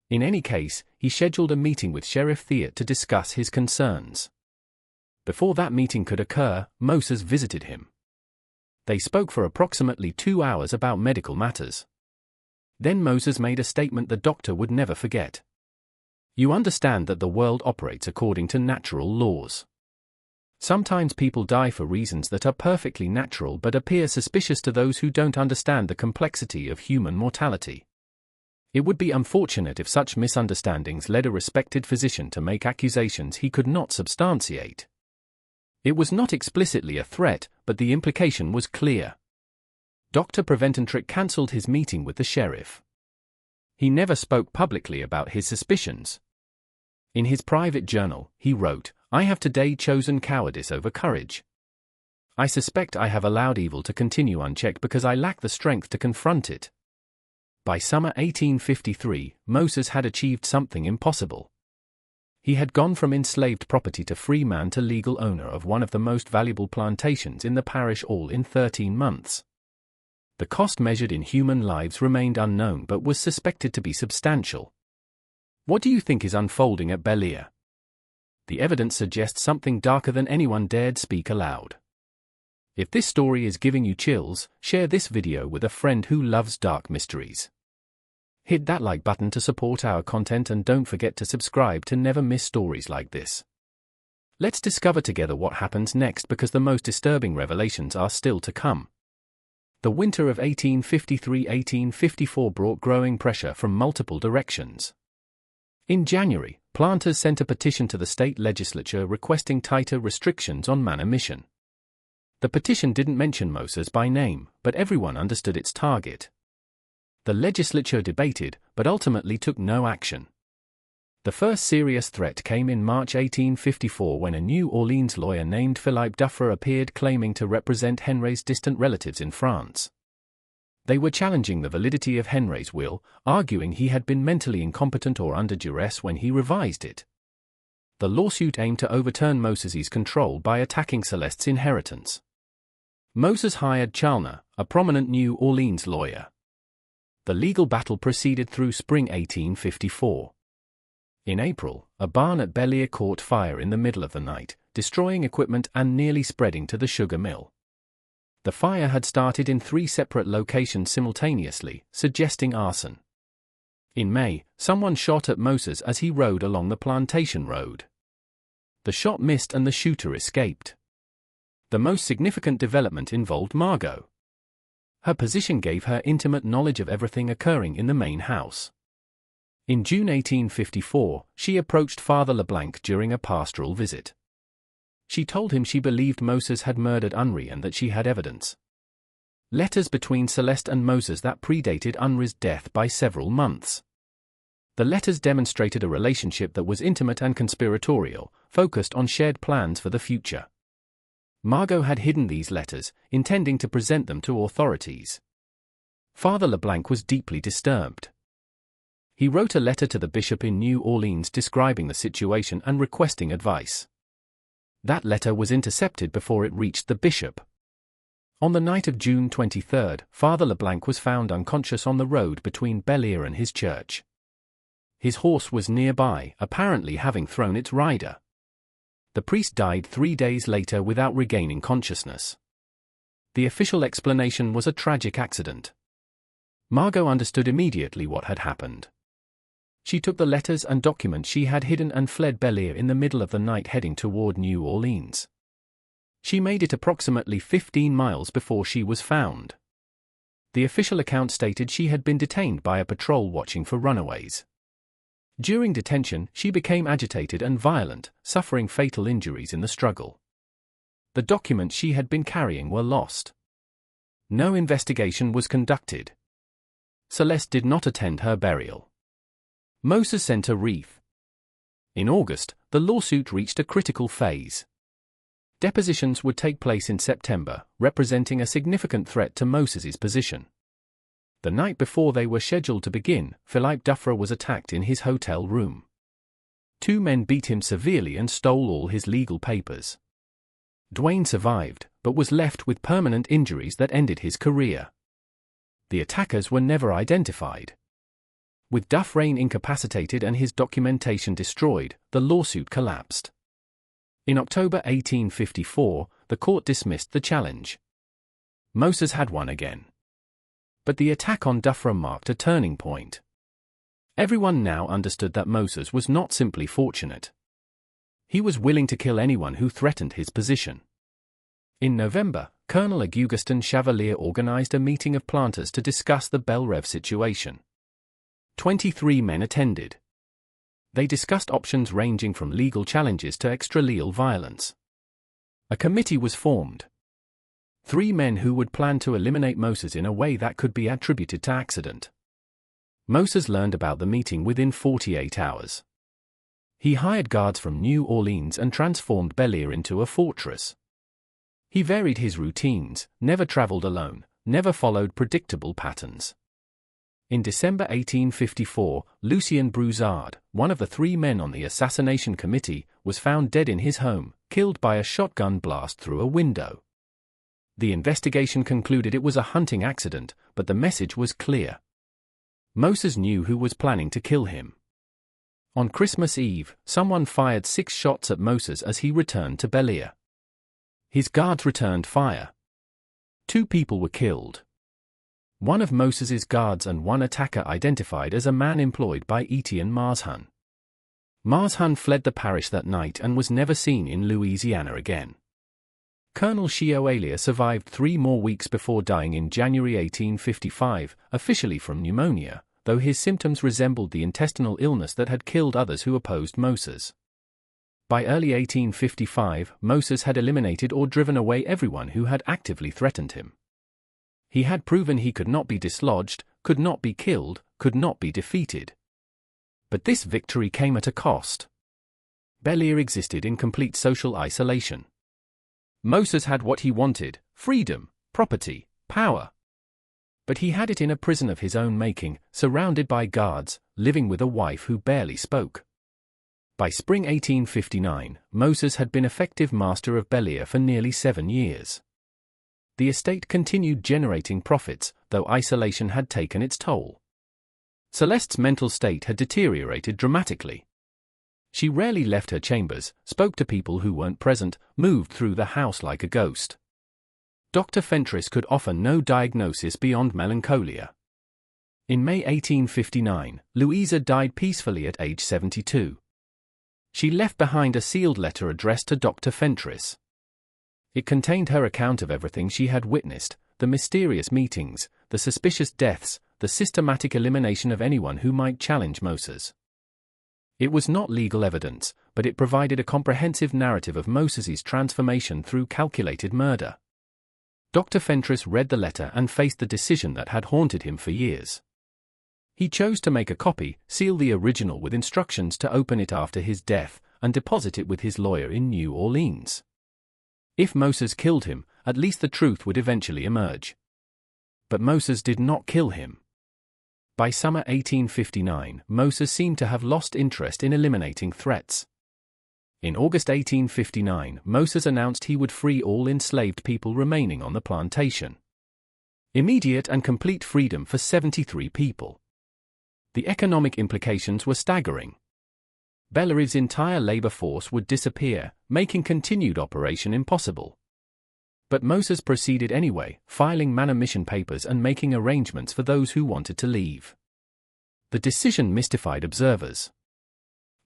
In any case, he scheduled a meeting with Sheriff Theot to discuss his concerns. Before that meeting could occur, Moses visited him. They spoke for approximately 2 hours about medical matters. Then Moses made a statement the doctor would never forget. "You understand that the world operates according to natural laws. Sometimes people die for reasons that are perfectly natural but appear suspicious to those who don't understand the complexity of human mortality. It would be unfortunate if such misunderstandings led a respected physician to make accusations he could not substantiate." It was not explicitly a threat, but the implication was clear. Dr. Prevententrick cancelled his meeting with the sheriff. He never spoke publicly about his suspicions. In his private journal, he wrote, "I have today chosen cowardice over courage. I suspect I have allowed evil to continue unchecked because I lack the strength to confront it. By summer 1853, Moses had achieved something impossible. He had gone from enslaved property to free man to legal owner of one of the most valuable plantations in the parish, all in 13 months. The cost measured in human lives remained unknown but was suspected to be substantial. What do you think is unfolding at Bel-Air? The evidence suggests something darker than anyone dared speak aloud. If this story is giving you chills, share this video with a friend who loves dark mysteries. Hit that like button to support our content and don't forget to subscribe to never miss stories like this. Let's discover together what happens next, because the most disturbing revelations are still to come. The winter of 1853-1854 brought growing pressure from multiple directions. In January, planters sent a petition to the state legislature requesting tighter restrictions on manumission. The petition didn't mention Moses by name, but everyone understood its target. The legislature debated, but ultimately took no action. The first serious threat came in March 1854 when a New Orleans lawyer named Philippe Dufresne appeared claiming to represent Henry's distant relatives in France. They were challenging the validity of Henry's will, arguing he had been mentally incompetent or under duress when he revised it. The lawsuit aimed to overturn Moses's control by attacking Celeste's inheritance. Moses hired Chalner, a prominent New Orleans lawyer. The legal battle proceeded through spring 1854. In April, a barn at Bel-Air caught fire in the middle of the night, destroying equipment and nearly spreading to the sugar mill. The fire had started in 3 separate locations simultaneously, suggesting arson. In May, someone shot at Moses as he rode along the Plantation road. The shot missed and the shooter escaped. The most significant development involved Margot. Her position gave her intimate knowledge of everything occurring in the main house. In June 1854, she approached Father LeBlanc during a pastoral visit. She told him she believed Moses had murdered Henri and that she had evidence. Letters between Celeste and Moses that predated Henri's death by several months. The letters demonstrated a relationship that was intimate and conspiratorial, focused on shared plans for the future. Margot had hidden these letters, intending to present them to authorities. Father LeBlanc was deeply disturbed. He wrote a letter to the bishop in New Orleans describing the situation and requesting advice. That letter was intercepted before it reached the bishop. On the night of June 23, Father LeBlanc was found unconscious on the road between Bel-Air and his church. His horse was nearby, apparently having thrown its rider. The priest died 3 days later without regaining consciousness. The official explanation was a tragic accident. Margot understood immediately what had happened. She took the letters and documents she had hidden and fled Bel-Air in the middle of the night, heading toward New Orleans. She made it approximately 15 miles before she was found. The official account stated she had been detained by a patrol watching for runaways. During detention, she became agitated and violent, suffering fatal injuries in the struggle. The documents she had been carrying were lost. No investigation was conducted. Celeste did not attend her burial. Moses sent a wreath. In August, the lawsuit reached a critical phase. Depositions would take place in September, representing a significant threat to Moses's position. The night before they were scheduled to begin, Philippe Dufresne was attacked in his hotel room. 2 men beat him severely and stole all his legal papers. Dwayne survived, but was left with permanent injuries that ended his career. The attackers were never identified. With Dufresne incapacitated and his documentation destroyed, the lawsuit collapsed. In October 1854, the court dismissed the challenge. Moses had won again. But the attack on Dufresne marked a turning point. Everyone now understood that Moses was not simply fortunate. He was willing to kill anyone who threatened his position. In November, Colonel Augustin Chevalier organized a meeting of planters to discuss the Bel-Rev situation. 23 men attended. They discussed options ranging from legal challenges to extra-legal violence. A committee was formed. 3 men who would plan to eliminate Moses in a way that could be attributed to accident. Moses learned about the meeting within 48 hours. He hired guards from New Orleans and transformed Bel-Air into a fortress. He varied his routines, never traveled alone, never followed predictable patterns. In December 1854, Lucien Broussard, one of the 3 men on the assassination committee, was found dead in his home, killed by a shotgun blast through a window. The investigation concluded it was a hunting accident, but the message was clear. Moses knew who was planning to kill him. On Christmas Eve, someone fired 6 shots at Moses as he returned to Bel-Air. His guards returned fire. 2 people were killed. One of Moses's guards and one attacker identified as a man employed by Etienne Marshun. Marshun fled the parish that night and was never seen in Louisiana again. Colonel Chioalia survived 3 more weeks before dying in January 1855, officially from pneumonia, though his symptoms resembled the intestinal illness that had killed others who opposed Moses. By early 1855, Moses had eliminated or driven away everyone who had actively threatened him. He had proven he could not be dislodged, could not be killed, could not be defeated. But this victory came at a cost. Bel-Air existed in complete social isolation. Moses had what he wanted: freedom, property, power. But he had it in a prison of his own making, surrounded by guards, living with a wife who barely spoke. By spring 1859, Moses had been effective master of Bel-Air for nearly 7 years. The estate continued generating profits, though isolation had taken its toll. Celeste's mental state had deteriorated dramatically. She rarely left her chambers, spoke to people who weren't present, moved through the house like a ghost. Dr. Fentress could offer no diagnosis beyond melancholia. In May 1859, Louisa died peacefully at age 72. She left behind a sealed letter addressed to Dr. Fentress. It contained her account of everything she had witnessed: the mysterious meetings, the suspicious deaths, the systematic elimination of anyone who might challenge Moses. It was not legal evidence, but it provided a comprehensive narrative of Moses's transformation through calculated murder. Dr. Fentress read the letter and faced the decision that had haunted him for years. He chose to make a copy, seal the original with instructions to open it after his death, and deposit it with his lawyer in New Orleans. If Moses killed him, at least the truth would eventually emerge. But Moses did not kill him. By summer 1859, Moses seemed to have lost interest in eliminating threats. In August 1859, Moses announced he would free all enslaved people remaining on the plantation. Immediate and complete freedom for 73 people. The economic implications were staggering. Bel-Air's entire labor force would disappear, making continued operation impossible. But Moses proceeded anyway, filing manumission papers and making arrangements for those who wanted to leave. The decision mystified observers.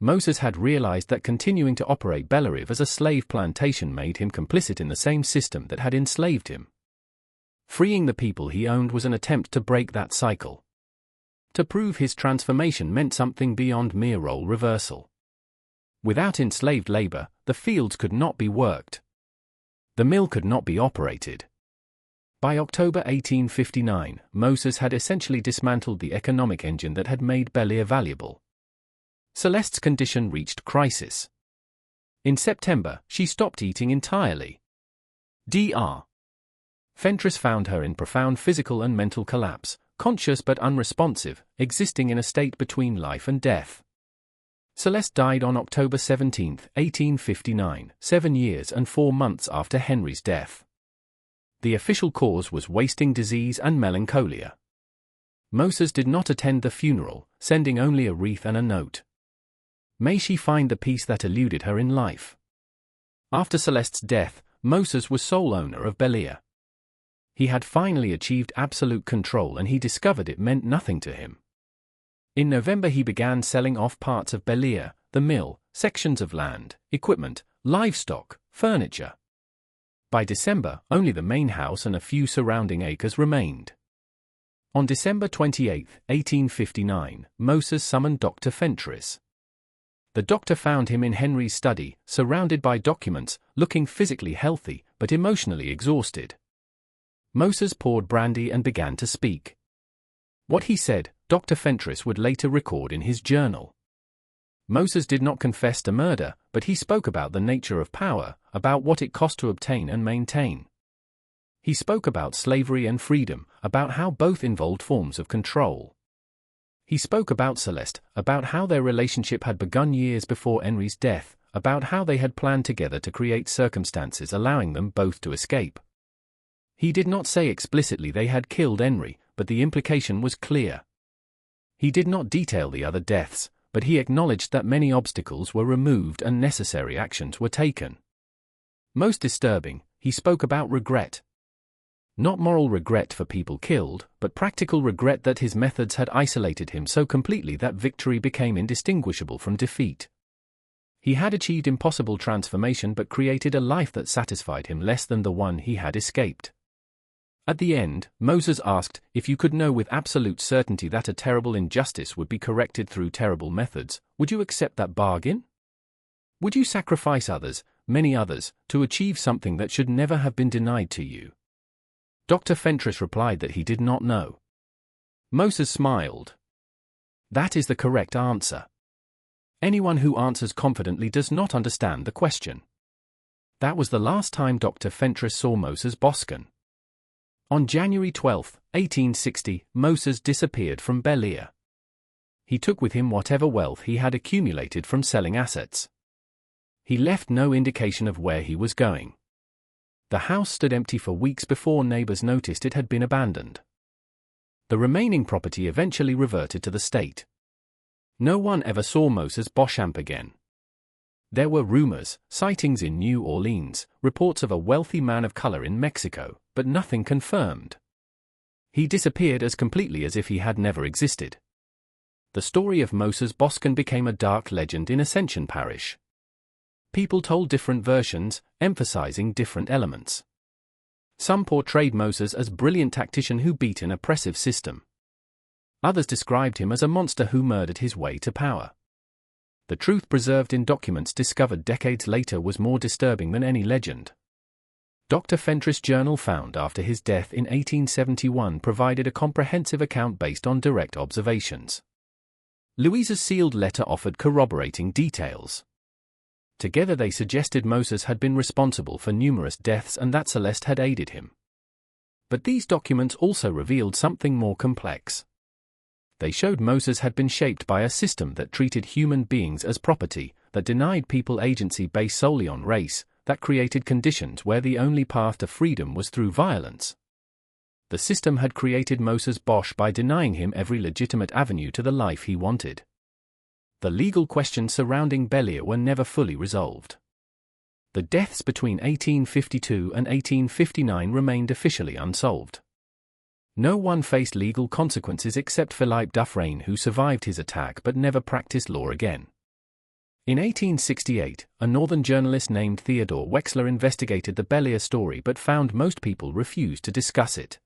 Moses had realized that continuing to operate Bel-Air as a slave plantation made him complicit in the same system that had enslaved him. Freeing the people he owned was an attempt to break that cycle. To prove his transformation meant something beyond mere role reversal. Without enslaved labor, the fields could not be worked. The mill could not be operated. By October 1859, Moses had essentially dismantled the economic engine that had made Bel-Air valuable. Celeste's condition reached crisis. In September, she stopped eating entirely. Dr. Fentress found her in profound physical and mental collapse, conscious but unresponsive, existing in a state between life and death. Celeste died on October 17, 1859, 7 years and 4 months after Henry's death. The official cause was wasting disease and melancholia. Moses did not attend the funeral, sending only a wreath and a note. May she find the peace that eluded her in life. After Celeste's death, Moses was sole owner of Bel-Air. He had finally achieved absolute control and he discovered it meant nothing to him. In November he began selling off parts of Bel-Air, the mill, sections of land, equipment, livestock, furniture. By December, only the main house and a few surrounding acres remained. On December 28, 1859, Moses summoned Dr. Fentress. The doctor found him in Henry's study, surrounded by documents, looking physically healthy, but emotionally exhausted. Moses poured brandy and began to speak. What he said, Dr. Fentress would later record in his journal. Moses did not confess to murder, but he spoke about the nature of power, about what it cost to obtain and maintain. He spoke about slavery and freedom, about how both involved forms of control. He spoke about Celeste, about how their relationship had begun years before Henry's death, about how they had planned together to create circumstances allowing them both to escape. He did not say explicitly they had killed Henry, but the implication was clear. He did not detail the other deaths, but he acknowledged that many obstacles were removed and necessary actions were taken. Most disturbing, he spoke about regret. Not moral regret for people killed, but practical regret that his methods had isolated him so completely that victory became indistinguishable from defeat. He had achieved impossible transformation but created a life that satisfied him less than the one he had escaped. At the end, Moses asked, if you could know with absolute certainty that a terrible injustice would be corrected through terrible methods, would you accept that bargain? Would you sacrifice others, many others, to achieve something that should never have been denied to you? Dr. Fentress replied that he did not know. Moses smiled. That is the correct answer. Anyone who answers confidently does not understand the question. That was the last time Dr. Fentress saw Moses Boscan. On January 12, 1860, Moses disappeared from Bel-Air. He took with him whatever wealth he had accumulated from selling assets. He left no indication of where he was going. The house stood empty for weeks before neighbors noticed it had been abandoned. The remaining property eventually reverted to the state. No one ever saw Moses Beauchamp again. There were rumors, sightings in New Orleans, reports of a wealthy man of color in Mexico, but nothing confirmed. He disappeared as completely as if he had never existed. The story of Moses Boscan became a dark legend in Ascension Parish. People told different versions, emphasizing different elements. Some portrayed Moses as a brilliant tactician who beat an oppressive system. Others described him as a monster who murdered his way to power. The truth preserved in documents discovered decades later was more disturbing than any legend. Dr. Fentress' journal found after his death in 1871 provided a comprehensive account based on direct observations. Louisa's sealed letter offered corroborating details. Together they suggested Moses had been responsible for numerous deaths and that Celeste had aided him. But these documents also revealed something more complex. They showed Moses had been shaped by a system that treated human beings as property, that denied people agency based solely on race, that created conditions where the only path to freedom was through violence. The system had created Moses Bosch by denying him every legitimate avenue to the life he wanted. The legal questions surrounding Bel-Air were never fully resolved. The deaths between 1852 and 1859 remained officially unsolved. No one faced legal consequences except Philippe Dufresne, who survived his attack but never practiced law again. In 1868, a northern journalist named Theodore Wexler investigated the Bel-Air story but found most people refused to discuss it.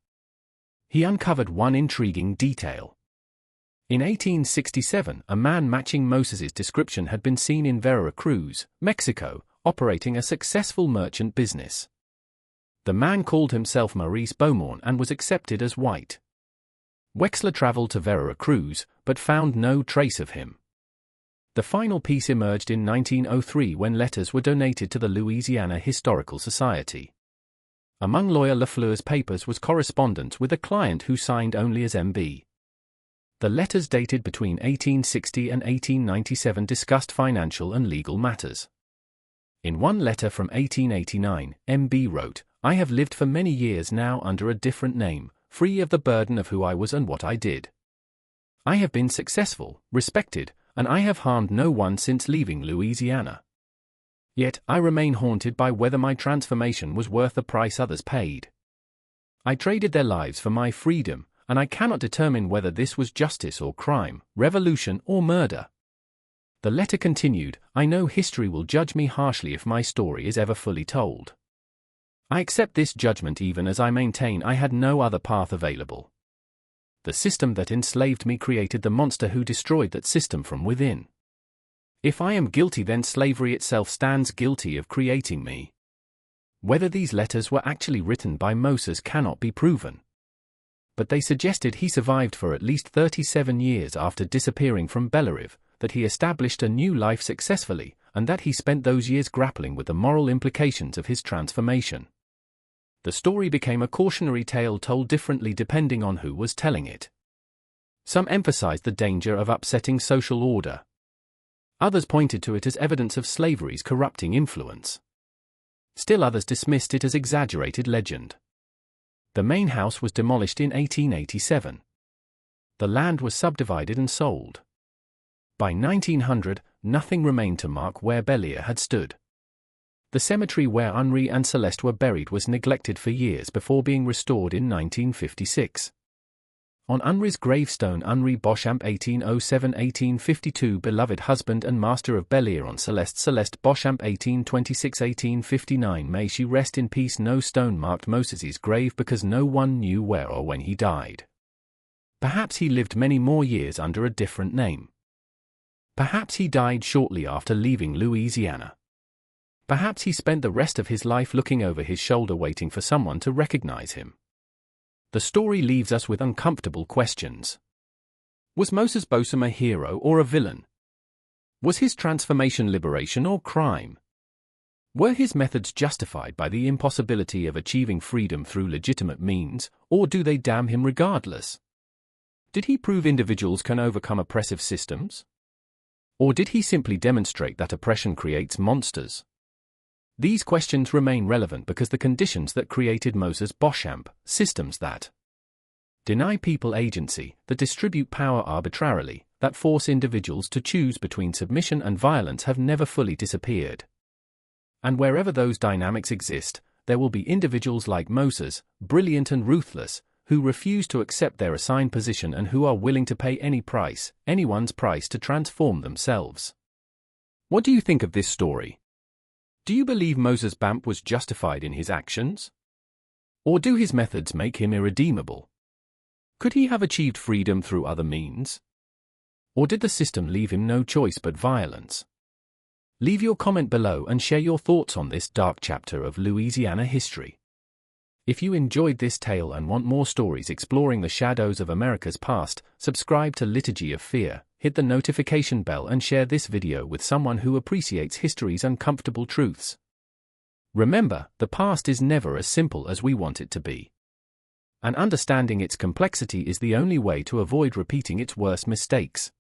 He uncovered one intriguing detail. In 1867, a man matching Moses's description had been seen in Veracruz, Mexico, operating a successful merchant business. The man called himself Maurice Beaumont and was accepted as white. Wexler traveled to Veracruz, but found no trace of him. The final piece emerged in 1903 when letters were donated to the Louisiana Historical Society. Among lawyer Lafleur's papers was correspondence with a client who signed only as M.B. The letters dated between 1860 and 1897 discussed financial and legal matters. In one letter from 1889, M.B. wrote, "I have lived for many years now under a different name, free of the burden of who I was and what I did. I have been successful, respected, and I have harmed no one since leaving Louisiana. Yet, I remain haunted by whether my transformation was worth the price others paid. I traded their lives for my freedom, and I cannot determine whether this was justice or crime, revolution or murder." The letter continued, "I know history will judge me harshly if my story is ever fully told. I accept this judgment even as I maintain I had no other path available. The system that enslaved me created the monster who destroyed that system from within. If I am guilty, then slavery itself stands guilty of creating me." Whether these letters were actually written by Moses cannot be proven. But they suggested he survived for at least 37 years after disappearing from Bellerive, that he established a new life successfully, and that he spent those years grappling with the moral implications of his transformation. The story became a cautionary tale told differently depending on who was telling it. Some emphasized the danger of upsetting social order. Others pointed to it as evidence of slavery's corrupting influence. Still others dismissed it as exaggerated legend. The main house was demolished in 1887. The land was subdivided and sold. By 1900, nothing remained to mark where Bellier had stood. The cemetery where Henri and Celeste were buried was neglected for years before being restored in 1956. On Henri's gravestone, Henri Beauchamp 1807-1852, beloved husband and master of Bellier. On Celeste Beauchamp 1826-1859, may she rest in peace. No stone marked Moses's grave because no one knew where or when he died. Perhaps he lived many more years under a different name. Perhaps he died shortly after leaving Louisiana. Perhaps he spent the rest of his life looking over his shoulder waiting for someone to recognize him. The story leaves us with uncomfortable questions. Was Moses Beauchamp a hero or a villain? Was his transformation liberation or crime? Were his methods justified by the impossibility of achieving freedom through legitimate means, or do they damn him regardless? Did he prove individuals can overcome oppressive systems? Or did he simply demonstrate that oppression creates monsters? These questions remain relevant because the conditions that created Moses Beauchamp, systems that deny people agency, that distribute power arbitrarily, that force individuals to choose between submission and violence, have never fully disappeared. And wherever those dynamics exist, there will be individuals like Moses, brilliant and ruthless, who refuse to accept their assigned position and who are willing to pay any price, anyone's price, to transform themselves. What do you think of this story? Do you believe Moses Beauchamp was justified in his actions? Or do his methods make him irredeemable? Could he have achieved freedom through other means? Or did the system leave him no choice but violence? Leave your comment below and share your thoughts on this dark chapter of Louisiana history. If you enjoyed this tale and want more stories exploring the shadows of America's past, subscribe to Liturgy of Fear, hit the notification bell and share this video with someone who appreciates history's uncomfortable truths. Remember, the past is never as simple as we want it to be. And understanding its complexity is the only way to avoid repeating its worst mistakes.